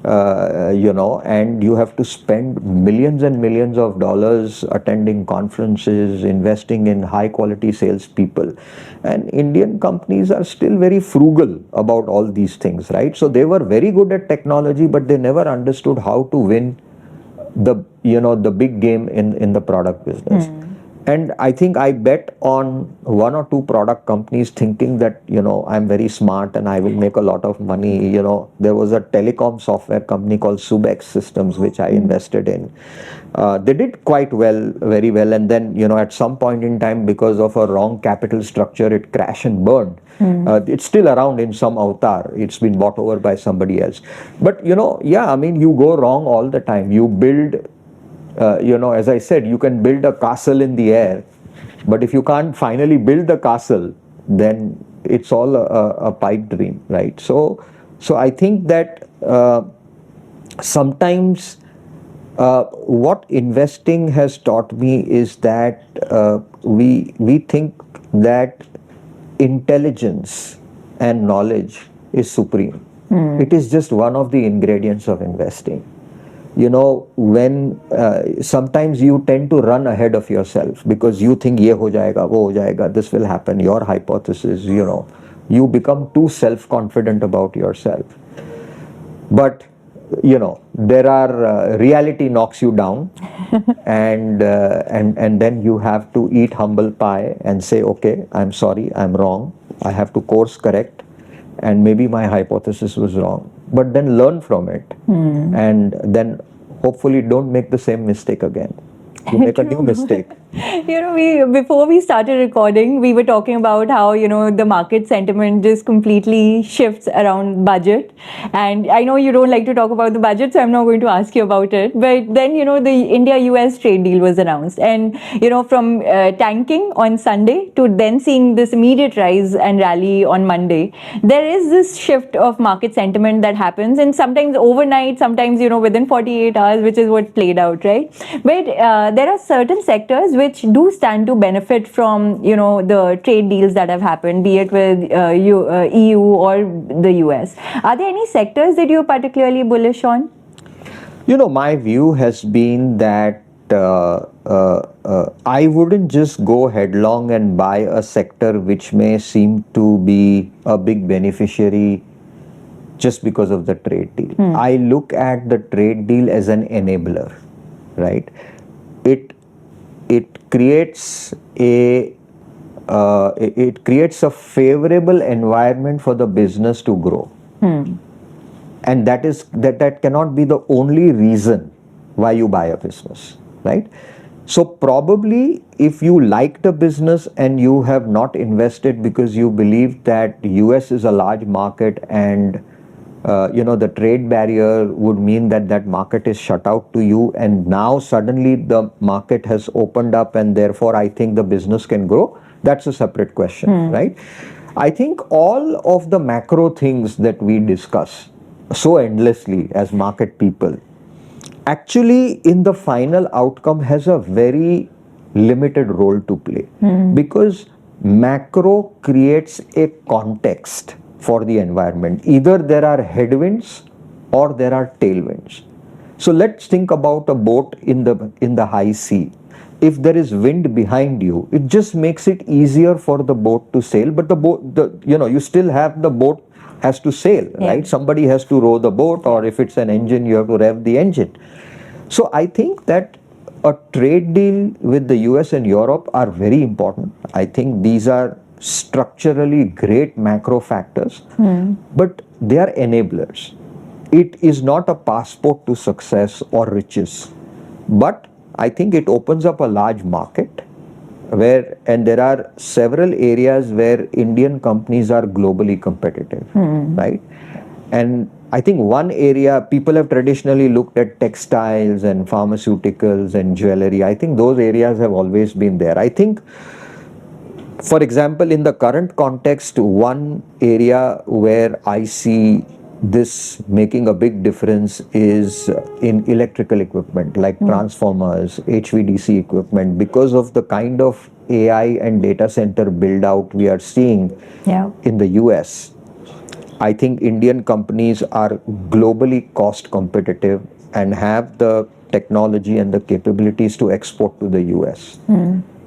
and you have to spend millions and millions of dollars attending conferences, investing in high quality salespeople. And Indian companies are still very frugal about all these things, right? So they were very good at technology, but they never understood how to win the big game in the product business. And I think I bet on one or two product companies thinking that, I'm very smart and I will make a lot of money. There was a telecom software company called Subex Systems, which I invested in. They did quite well, very well. And then, at some point in time, because of a wrong capital structure, it crashed and burned. It's still around in some avatar. It's been bought over by somebody else. But, you go wrong all the time. You build... as I said, you can build a castle in the air, but if you can't finally build the castle, then it's all a pipe dream, right? So I think that sometimes what investing has taught me is that we think that intelligence and knowledge is supreme. It is just one of the ingredients of investing. when sometimes you tend to run ahead of yourself because you think ye ho jayega, wo ho jayega, this will happen, your hypothesis, you become too self-confident about yourself. But there are reality knocks you down, and then you have to eat humble pie and say, okay, I'm sorry, I'm wrong, I have to course correct, and maybe my hypothesis was wrong, but then learn from it, and then hopefully don't make the same mistake again. You make a new mistake. Before we started recording, we were talking about how, the market sentiment just completely shifts around budget. And I know you don't like to talk about the budget, so I'm not going to ask you about it. But then, the India-US trade deal was announced. And, from tanking on Sunday to then seeing this immediate rise and rally on Monday, there is this shift of market sentiment that happens. And sometimes overnight, sometimes, within 48 hours, which is what played out, right? But there are certain sectors which do stand to benefit from, the trade deals that have happened, be it with EU or the US. Are there any sectors that you're particularly bullish on? My view has been that I wouldn't just go headlong and buy a sector which may seem to be a big beneficiary just because of the trade deal. I look at the trade deal as an enabler, right? It creates a favorable environment for the business to grow, and that cannot be the only reason why you buy a business, right? So probably if you like the business and you have not invested because you believe that US is a large market and the trade barrier would mean that market is shut out to you, and now suddenly the market has opened up and therefore I think the business can grow, that's a separate question, right? I think all of the macro things that we discuss so endlessly as market people actually in the final outcome has a very limited role to play, because macro creates a context for the environment. Either there are headwinds or there are tailwinds. So let's think about a boat in the high sea. If there is wind behind you, it just makes it easier for the boat to sail, but you still have the boat has to sail, right? Somebody has to row the boat, or if it's an engine, you have to rev the engine. So I think that a trade deal with the US and Europe are very important. I think these are structurally great macro factors, but they are enablers. It is not a passport to success or riches, but I think it opens up a large market and there are several areas where Indian companies are globally competitive, right? And I think one area people have traditionally looked at textiles and pharmaceuticals and jewelry. I think those areas have always been there. I think, for example, in the current context, one area where I see this making a big difference is in electrical equipment like transformers, HVDC equipment, because of the kind of AI and data center build out we are seeing in the US. I think Indian companies are globally cost competitive and have the technology and the capabilities to export to the US.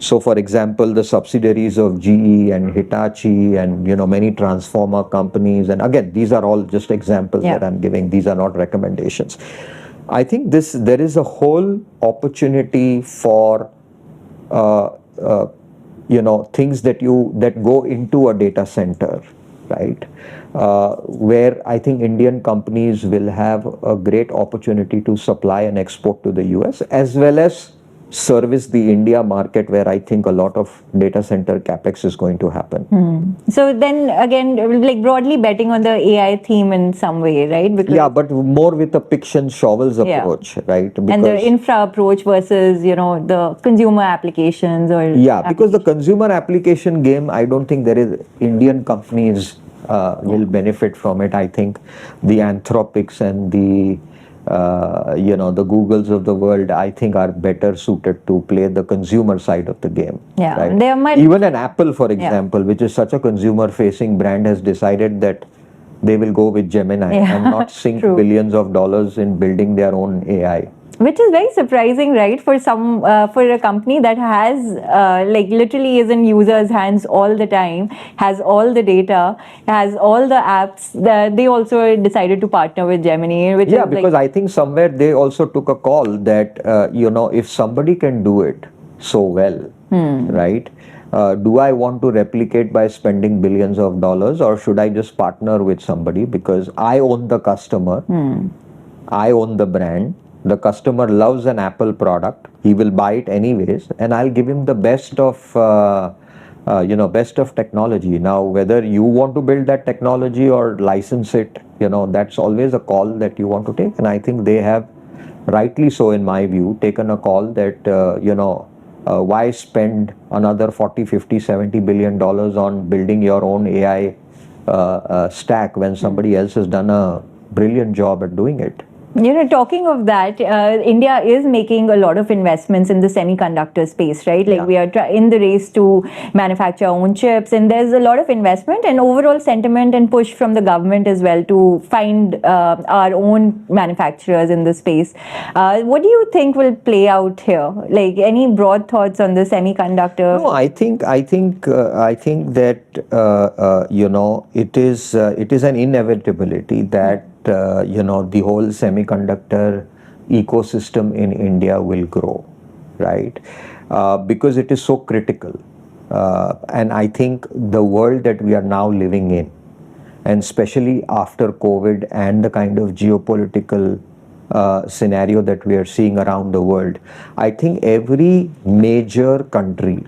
So for example, the subsidiaries of GE and Hitachi and many transformer companies, and again, these are all just examples that I'm giving, these are not recommendations. I think there is a whole opportunity for things that go into a data center, right? Where I think Indian companies will have a great opportunity to supply and export to the US, as well as service the India market, where I think a lot of data center capex is going to happen. So then again, like broadly betting on the AI theme in some way, right? Because but more with a picks and shovels approach, right? Because and the infra approach versus the consumer applications or because the consumer application game, I don't think there is Indian companies will benefit from it. I think the Anthropics and the the Googles of the world, I think, are better suited to play the consumer side of the game. Right? Even an Apple, for example, which is such a consumer-facing brand, has decided that they will go with Gemini and not sink billions of dollars in building their own AI. Which is very surprising, right? For for a company that has like literally is in users' hands all the time, has all the data, has all the apps. They also decided to partner with Gemini. Which is because I think somewhere they also took a call that if somebody can do it so well, right? Do I want to replicate by spending billions of dollars, or should I just partner with somebody because I own the customer, I own the brand. The customer loves an Apple product. He will buy it anyways, and I'll give him the best of, best of technology. Now, whether you want to build that technology or license it, that's always a call that you want to take. And I think they have, rightly so in my view, taken a call that, why spend another 40, 50, 70 billion dollars on building your own AI stack when somebody else has done a brilliant job at doing it. Talking of that, India is making a lot of investments in the semiconductor space, right? Like we are in the race to manufacture our own chips, and there's a lot of investment and overall sentiment and push from the government as well to find our own manufacturers in the space. What do you think will play out here? Like any broad thoughts on the semiconductor? No, I think that it is an inevitability that the whole semiconductor ecosystem in India will grow, right? Because it is so critical. And I think the world that we are now living in, and especially after COVID and the kind of geopolitical scenario that we are seeing around the world, I think every major country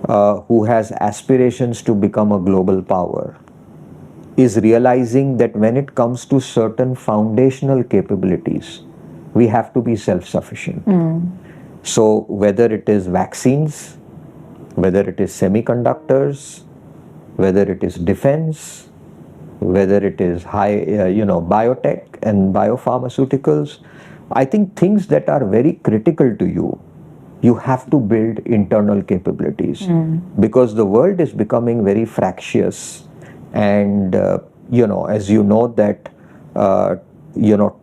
who has aspirations to become a global power is realizing that when it comes to certain foundational capabilities, we have to be self-sufficient. So whether it is vaccines, whether it is semiconductors, whether it is defense, whether it is biotech and biopharmaceuticals, I think things that are very critical to you, you have to build internal capabilities because the world is becoming very fractious. And as you know that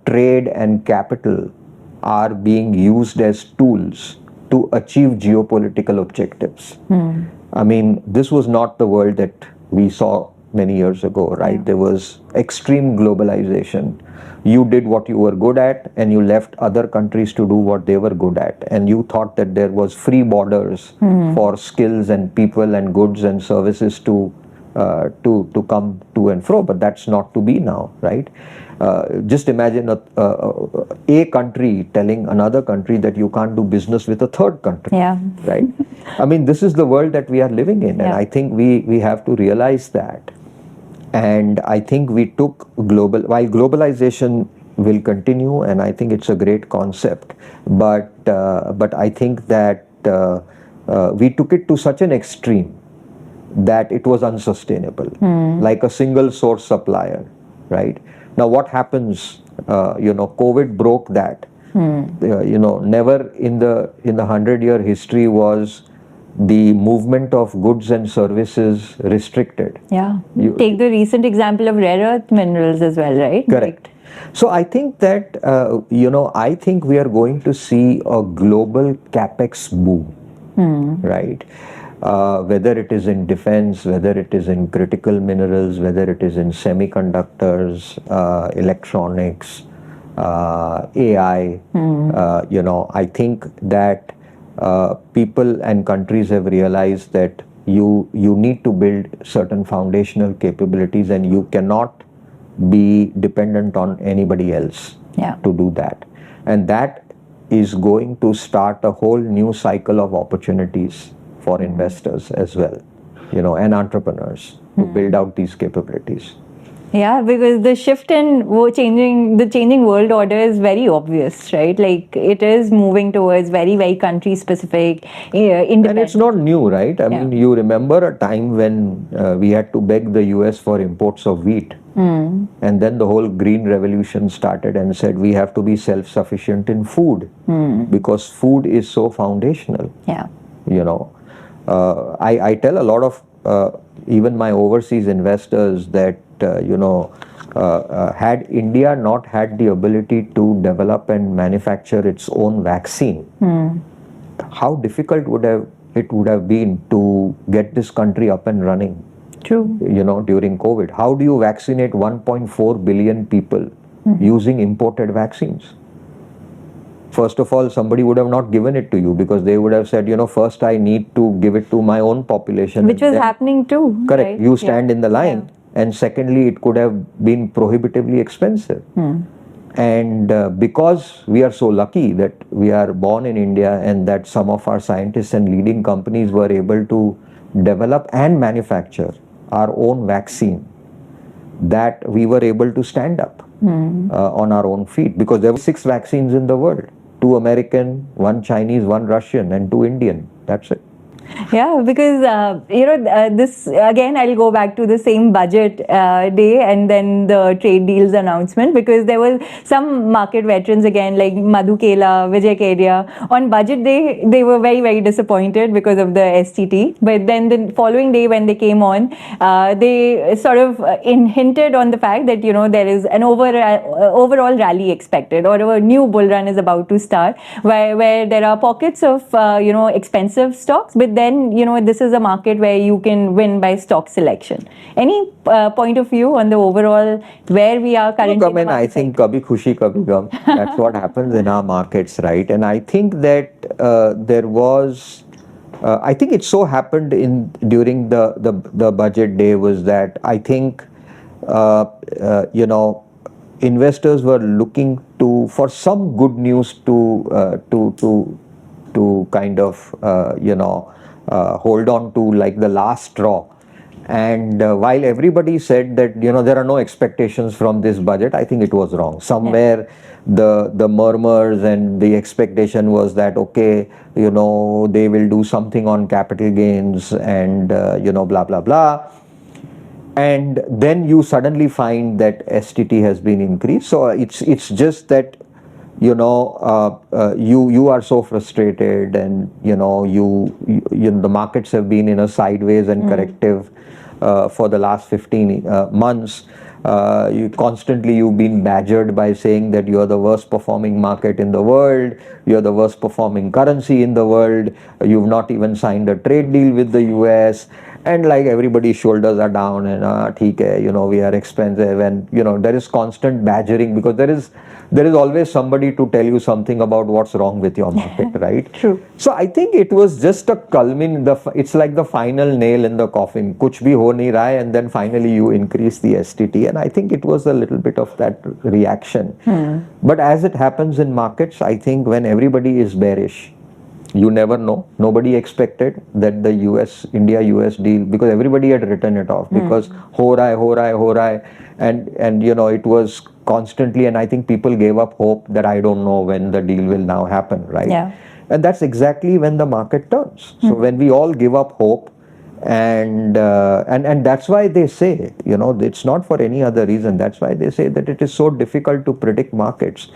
trade and capital are being used as tools to achieve geopolitical objectives. I mean, this was not the world that we saw many years ago, right? There was extreme globalization. You did what you were good at, and you left other countries to do what they were good at. And you thought that there was free borders for skills and people and goods and services to come to and fro, but that's not to be now, right? Just imagine a country telling another country that you can't do business with a third country, right? I mean, this is the world that we are living in, and I think we have to realize that. And I think we took while globalization will continue, and I think it's a great concept, but I think that we took it to such an extreme that it was unsustainable, like a single source supplier, right? Now what happens, COVID broke that. Never in the 100-year history was the movement of goods and services restricted. Take the recent example of rare earth minerals as well, right? Correct. So I think that, I think we are going to see a global capex boom, right? Whether it is in defense, whether it is in critical minerals, whether it is in semiconductors, electronics, AI, I think that people and countries have realized that you need to build certain foundational capabilities, and you cannot be dependent on anybody else to do that. And that is going to start a whole new cycle of opportunities for investors as well, and entrepreneurs to build out these capabilities. Yeah, because the shift in changing world order is very obvious, right? Like it is moving towards very, very country specific, independent. And it's not new, right? I mean, you remember a time when we had to beg the US for imports of wheat. And then the whole green revolution started and said we have to be self-sufficient in food because food is so foundational. I tell a lot of even my overseas investors that, had India not had the ability to develop and manufacture its own vaccine, how difficult it would have been to get this country up and running. True. During COVID. How do you vaccinate 1.4 billion people using imported vaccines? First of all, somebody would have not given it to you because they would have said, first I need to give it to my own population. Which was happening too. Correct. Right? You stand in the line. And secondly, it could have been prohibitively expensive. And because we are so lucky that we are born in India and that some of our scientists and leading companies were able to develop and manufacture our own vaccine, that we were able to stand up on our own feet, because there were 6 vaccines in the world, 2 American, 1 Chinese, 1 Russian and 2 Indian. That's it. Yeah, because this again, I'll go back to the same budget day and then the trade deals announcement, because there were some market veterans again like Madhu Kela, Vijay Kedia. On budget day, they were very, very disappointed because of the STT. But then the following day when they came on, they sort of hinted on the fact that there is an overall rally expected, or a new bull run is about to start, where there are pockets of expensive stocks, but then this is a market where you can win by stock selection. Any point of view on the overall where we are currently? Look, I mean, I think kabhi khushi kabhi gum. That's what happens in our markets, right? And I think that there was, I think it so happened during the budget day was that I think investors were looking for some good news to kind of hold on to, like the last straw. And while everybody said that there are no expectations from this budget, I think it was wrong. Somewhere the murmurs and the expectation was that okay, they will do something on capital gains and blah blah blah. And then you suddenly find that STT has been increased. So it's just that you are so frustrated, and the markets have been in a sideways and corrective for the last 15 months. You've been badgered by saying that you're the worst performing market in the world, you're the worst performing currency in the world, you've not even signed a trade deal with the US, and like everybody's shoulders are down and theek hai, we are expensive, and there is constant badgering because there is always somebody to tell you something about what's wrong with your market, right? True. So I think it was just a it's like the final nail in the coffin. Kuch bhi ho nahi raha hai, and then finally you increase the STT, and I think it was a little bit of that reaction. But as it happens in markets, I think when everybody is bearish, you never know. Nobody expected that the India-US deal, because everybody had written it off because ho raha hai, and it was constantly, and I think people gave up hope that I don't know when the deal will now happen, right? Yeah. And that's exactly when the market turns. So when we all give up hope, and that's why they say, it's not for any other reason. That's why they say that it is so difficult to predict markets.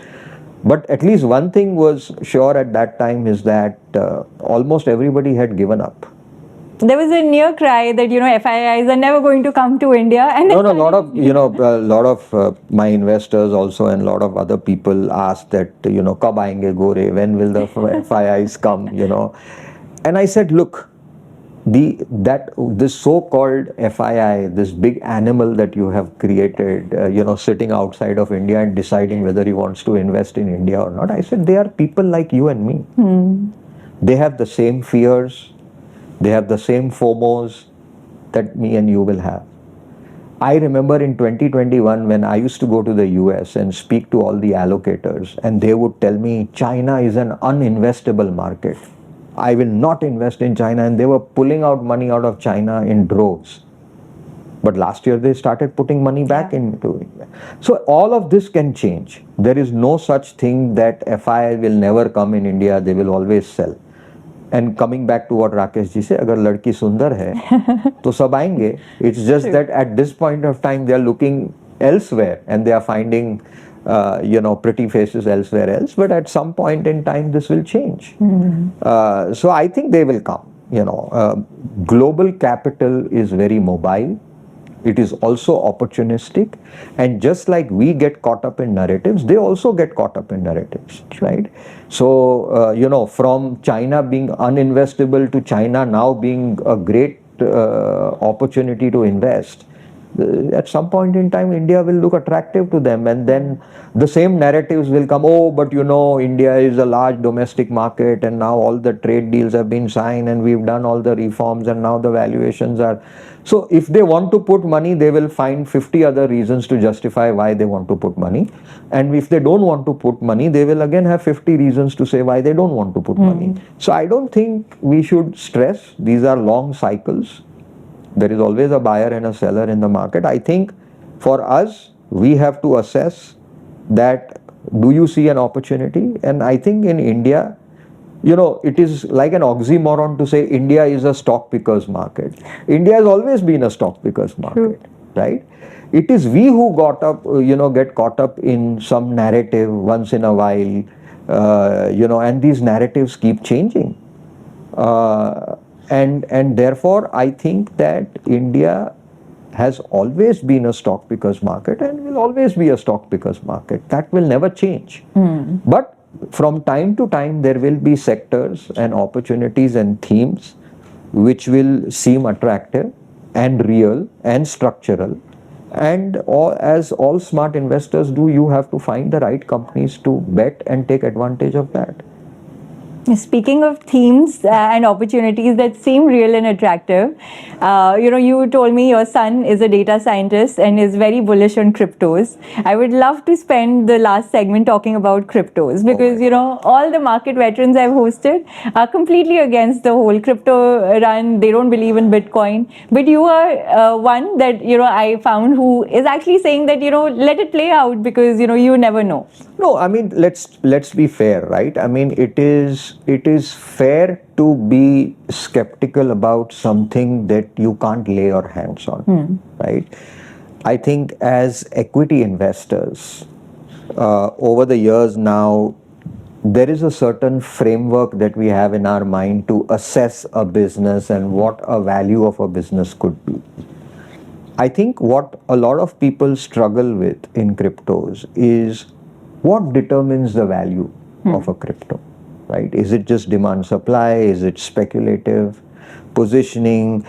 But at least one thing was sure at that time is that almost everybody had given up. There was a near cry that FIIs are never going to come to India, and a lot of my investors also and a lot of other people asked that kab aayenge gore, when will the FIIs come, and I said, look, this so-called FII, this big animal that you have created, sitting outside of India and deciding whether he wants to invest in India or not, I said they are people like you and me. They have the same fears, they have the same FOMOs that me and you will have. I remember in 2021 when I used to go to the US and speak to all the allocators, and they would tell me China is an uninvestable market. I will not invest in China, and they were pulling out money out of China in droves. But last year they started putting money back into India. So all of this can change. There is no such thing that FI will never come in India, they will always sell. And coming back to what Rakesh ji said, agar ladki sundar hai, to sab aayenge. It's just that at this point of time they are looking elsewhere and they are finding pretty faces elsewhere else, but at some point in time this will change. So I think they will come. global capital is very mobile. It is also opportunistic, and just like we get caught up in narratives, they also get caught up in narratives, right? So from China being uninvestable to China now being a great opportunity to invest, at some point in time India will look attractive to them, and then the same narratives will come. Oh, but India is a large domestic market, and now all the trade deals have been signed, and we've done all the reforms, and now the valuations are. So if they want to put money, they will find 50 other reasons to justify why they want to put money, and if they don't want to put money, they will again have 50 reasons to say why they don't want to put money. So I don't think we should stress. These are long cycles. There is always a buyer and a seller in the market. I think for us, we have to assess that, do you see an opportunity? And I think in India, it is like an oxymoron to say India is a stock pickers market. India has always been a stock pickers market, right? It is we who get caught up in some narrative once in a while, and these narratives keep changing. And therefore, I think that India has always been a stock pickers market and will always be a stock pickers market. That will never change. But from time to time, there will be sectors and opportunities and themes which will seem attractive and real and structural. And as all smart investors do, you have to find the right companies to bet and take advantage of that. Speaking of themes and opportunities that seem real and attractive, you told me your son is a data scientist and is very bullish on cryptos. I would love to spend the last segment talking about cryptos because, all the market veterans I've hosted are completely against the whole crypto run. They don't believe in Bitcoin. But you are one that, I found who is actually saying that, let it play out because, you never know. No, I mean, let's be fair, right? I mean, it is fair to be skeptical about something that you can't lay your hands on, right? I think as equity investors, over the years now, there is a certain framework that we have in our mind to assess a business and what a value of a business could be. I think what a lot of people struggle with in cryptos is what determines the value of a crypto, right? Is it just demand supply? Is it speculative positioning?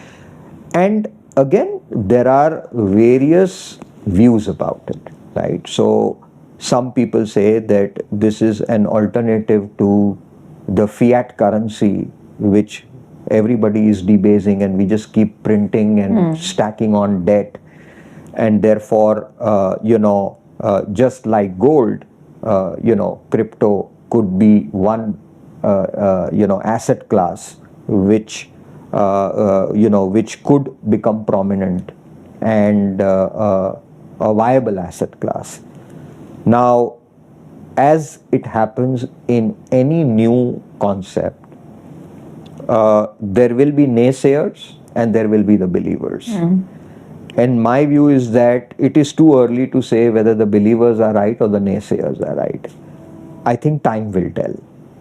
And again, there are various views about it, right? So some people say that this is an alternative to the fiat currency, which everybody is debasing, and we just keep printing and stacking on debt. And therefore, just like gold, crypto could be one, asset class which could become prominent and a viable asset class. Now, as it happens in any new concept, there will be naysayers and there will be the believers. And my view is that it is too early to say whether the believers are right or the naysayers are right. I think time will tell,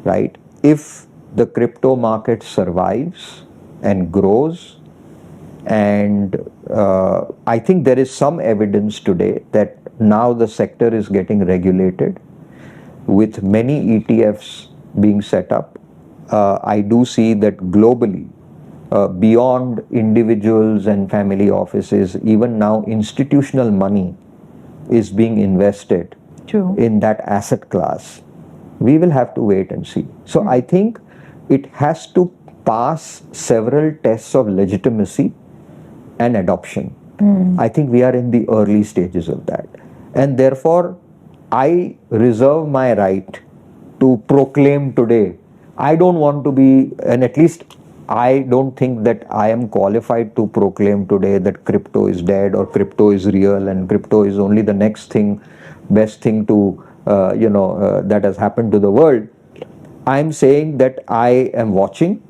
right? If the crypto market survives and grows, and I think there is some evidence today that now the sector is getting regulated with many ETFs being set up. I do see that globally, beyond individuals and family offices, even now institutional money is being invested in that asset class. We will have to wait and see. So I think it has to pass several tests of legitimacy and adoption. I think we are in the early stages of that. And therefore, I reserve my right to proclaim today. I don't want to be, and at least I don't think that I am qualified to proclaim today that crypto is dead or crypto is real and crypto is only the next thing, best thing to, that has happened to the world. I'm saying that I am watching.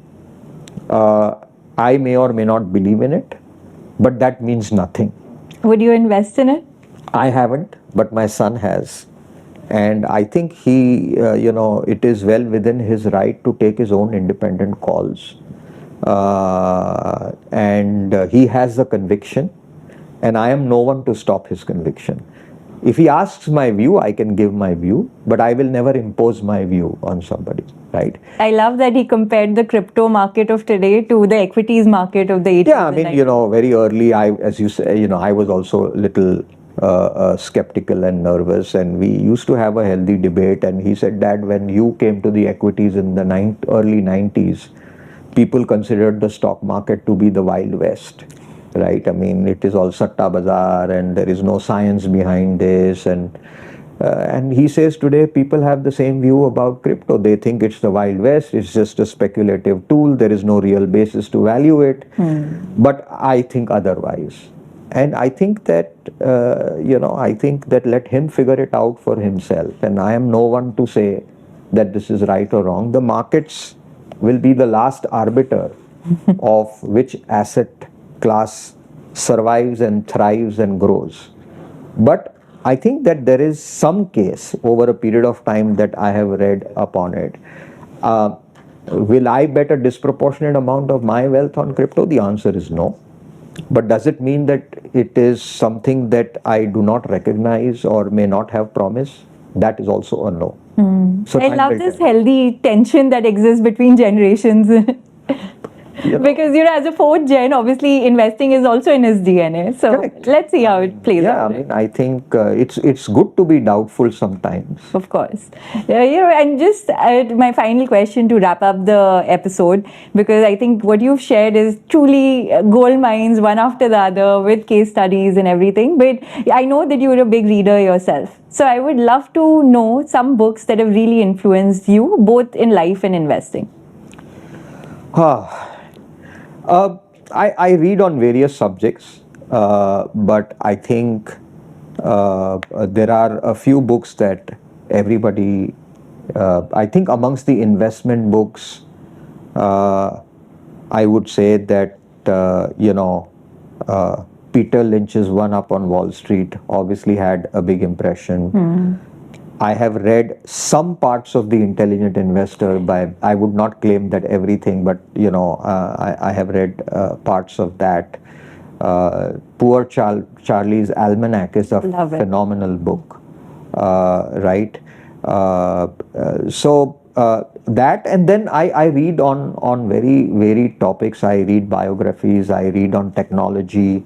I may or may not believe in it, but that means nothing. Would you invest in it? I haven't, but my son has. And I think he, it is well within his right to take his own independent calls. and he has the conviction, and I am no one to stop his conviction. If he asks my view, I can give my view, but I will never impose my view on somebody, right? I love that he compared the crypto market of today to the equities market of the 80s. Yeah, I mean, you know, very early, as you say, you know, I was also a little skeptical and nervous, and we used to have a healthy debate. And he said, Dad, when you came to the equities in the early 90s, people considered the stock market to be the Wild West, right? I mean, it is all satta bazaar, and there is no science behind this. And he says today people have the same view about crypto. They think it's the Wild West, it's just a speculative tool, there is no real basis to value it. But I think otherwise. And I think that, I think that let him figure it out for himself. And I am no one to say that this is right or wrong. The markets will be the last arbiter of which asset class survives and thrives and grows. But I think that there is some case over a period of time that I have read upon it. Will I bet a disproportionate amount of my wealth on crypto? The answer is no. But does it mean that it is something that I do not recognize or may not have promise? That is also a no. So I love this healthy tension that exists between generations. Because, as a fourth gen, obviously investing is also in his DNA. So Correct. Let's see how it plays out. Yeah, I mean, I think it's good to be doubtful sometimes. Of course. And just my final question to wrap up the episode, because I think what you've shared is truly gold mines, one after the other, with case studies and everything. But I know that you're a big reader yourself. So I would love to know some books that have really influenced you, both in life and investing. I read on various subjects, but I think there are a few books that everybody, I think amongst the investment books, I would say that, Peter Lynch's One Up on Wall Street obviously had a big impression. I have read some parts of The Intelligent Investor I would not claim that everything, but I have read parts of that. Poor Charlie's Almanac is a phenomenal book, right? That, and then I read on very varied topics. I read biographies, I read on technology,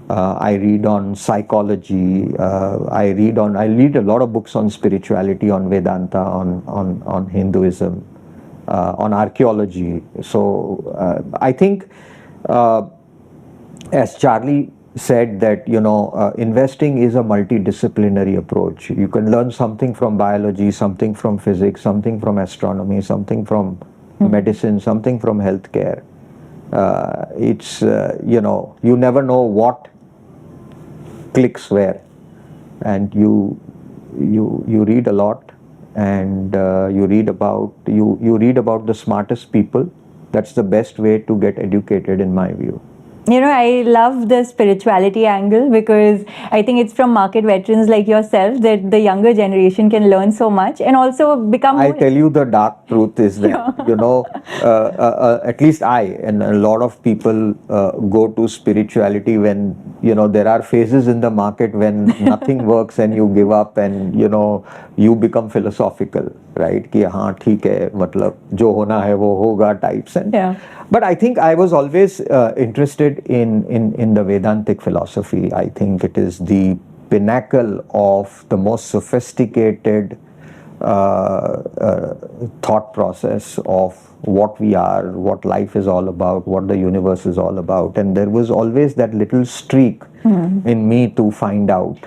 I read on psychology, I read a lot of books on spirituality, on Vedanta, on Hinduism, on archaeology. So I think, as Charlie said, that investing is a multidisciplinary approach. You can learn something from biology, something from physics, something from astronomy, something from medicine, something from healthcare. It's you never know what clicks where, and you read a lot, and you read about the smartest people. That's the best way to get educated, in my view. I love the spirituality angle, because I think it's from market veterans like yourself that the younger generation can learn so much and also become more. I tell you, the dark truth is that, at least I and a lot of people go to spirituality when, there are phases in the market when nothing works and you give up, and, you become philosophical, right? Ki haan, theek hai, matlab, jo hona hai wo hoga types. But I think I was always interested in the Vedantic philosophy. I think it is the pinnacle of the most sophisticated thought process of what we are, what life is all about, what the universe is all about. And there was always that little streak in me to find out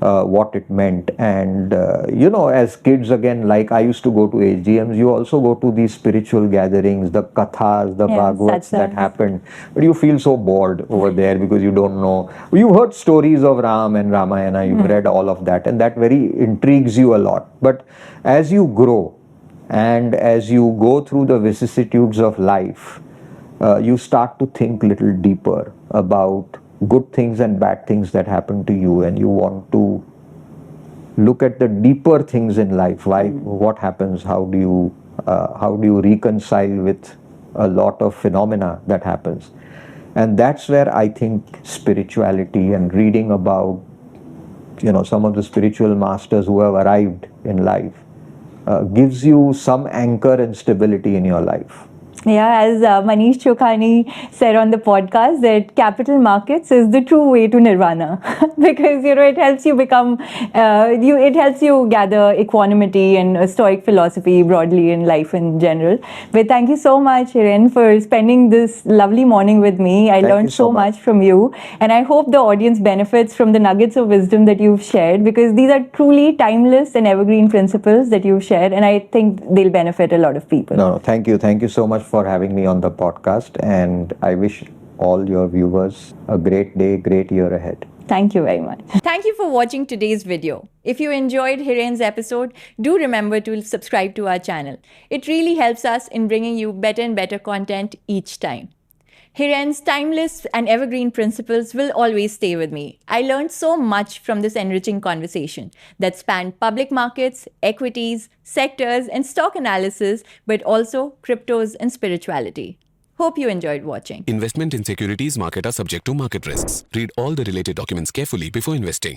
what it meant. And as kids, again, like I used to go to AGMs, you also go to these spiritual gatherings, the kathas, the bhagavats that happened, but you feel so bored over there because you don't know. You've heard stories of Ram and Ramayana, you've read all of that, and that very intrigues you a lot. But as you grow and as you go through the vicissitudes of life, you start to think a little deeper about good things and bad things that happen to you, and you want to look at the deeper things in life. Why, what happens? How do you reconcile with a lot of phenomena that happens. And that's where I think spirituality and reading about, some of the spiritual masters who have arrived in life gives you some anchor and stability in your life. Yeah, as Manish Chokhani said on the podcast, that capital markets is the true way to nirvana because it helps you become, it helps you gather equanimity and a stoic philosophy broadly in life in general. But thank you so much, Hiren, for spending this lovely morning with me. I learned so much from you, and I hope the audience benefits from the nuggets of wisdom that you've shared, because these are truly timeless and evergreen principles that you've shared, and I think they'll benefit a lot of people. No, thank you so much for having me on the podcast, and I wish all your viewers a great day, great year ahead. Thank you very much. Thank you for watching today's video. If you enjoyed Hiren's episode, do remember to subscribe to our channel. It really helps us in bringing you better and better content each time. Hiren's timeless and evergreen principles will always stay with me. I learned so much from this enriching conversation that spanned public markets, equities, sectors, and stock analysis, but also cryptos and spirituality. Hope you enjoyed watching. Investment in securities market are subject to market risks. Read all the related documents carefully before investing.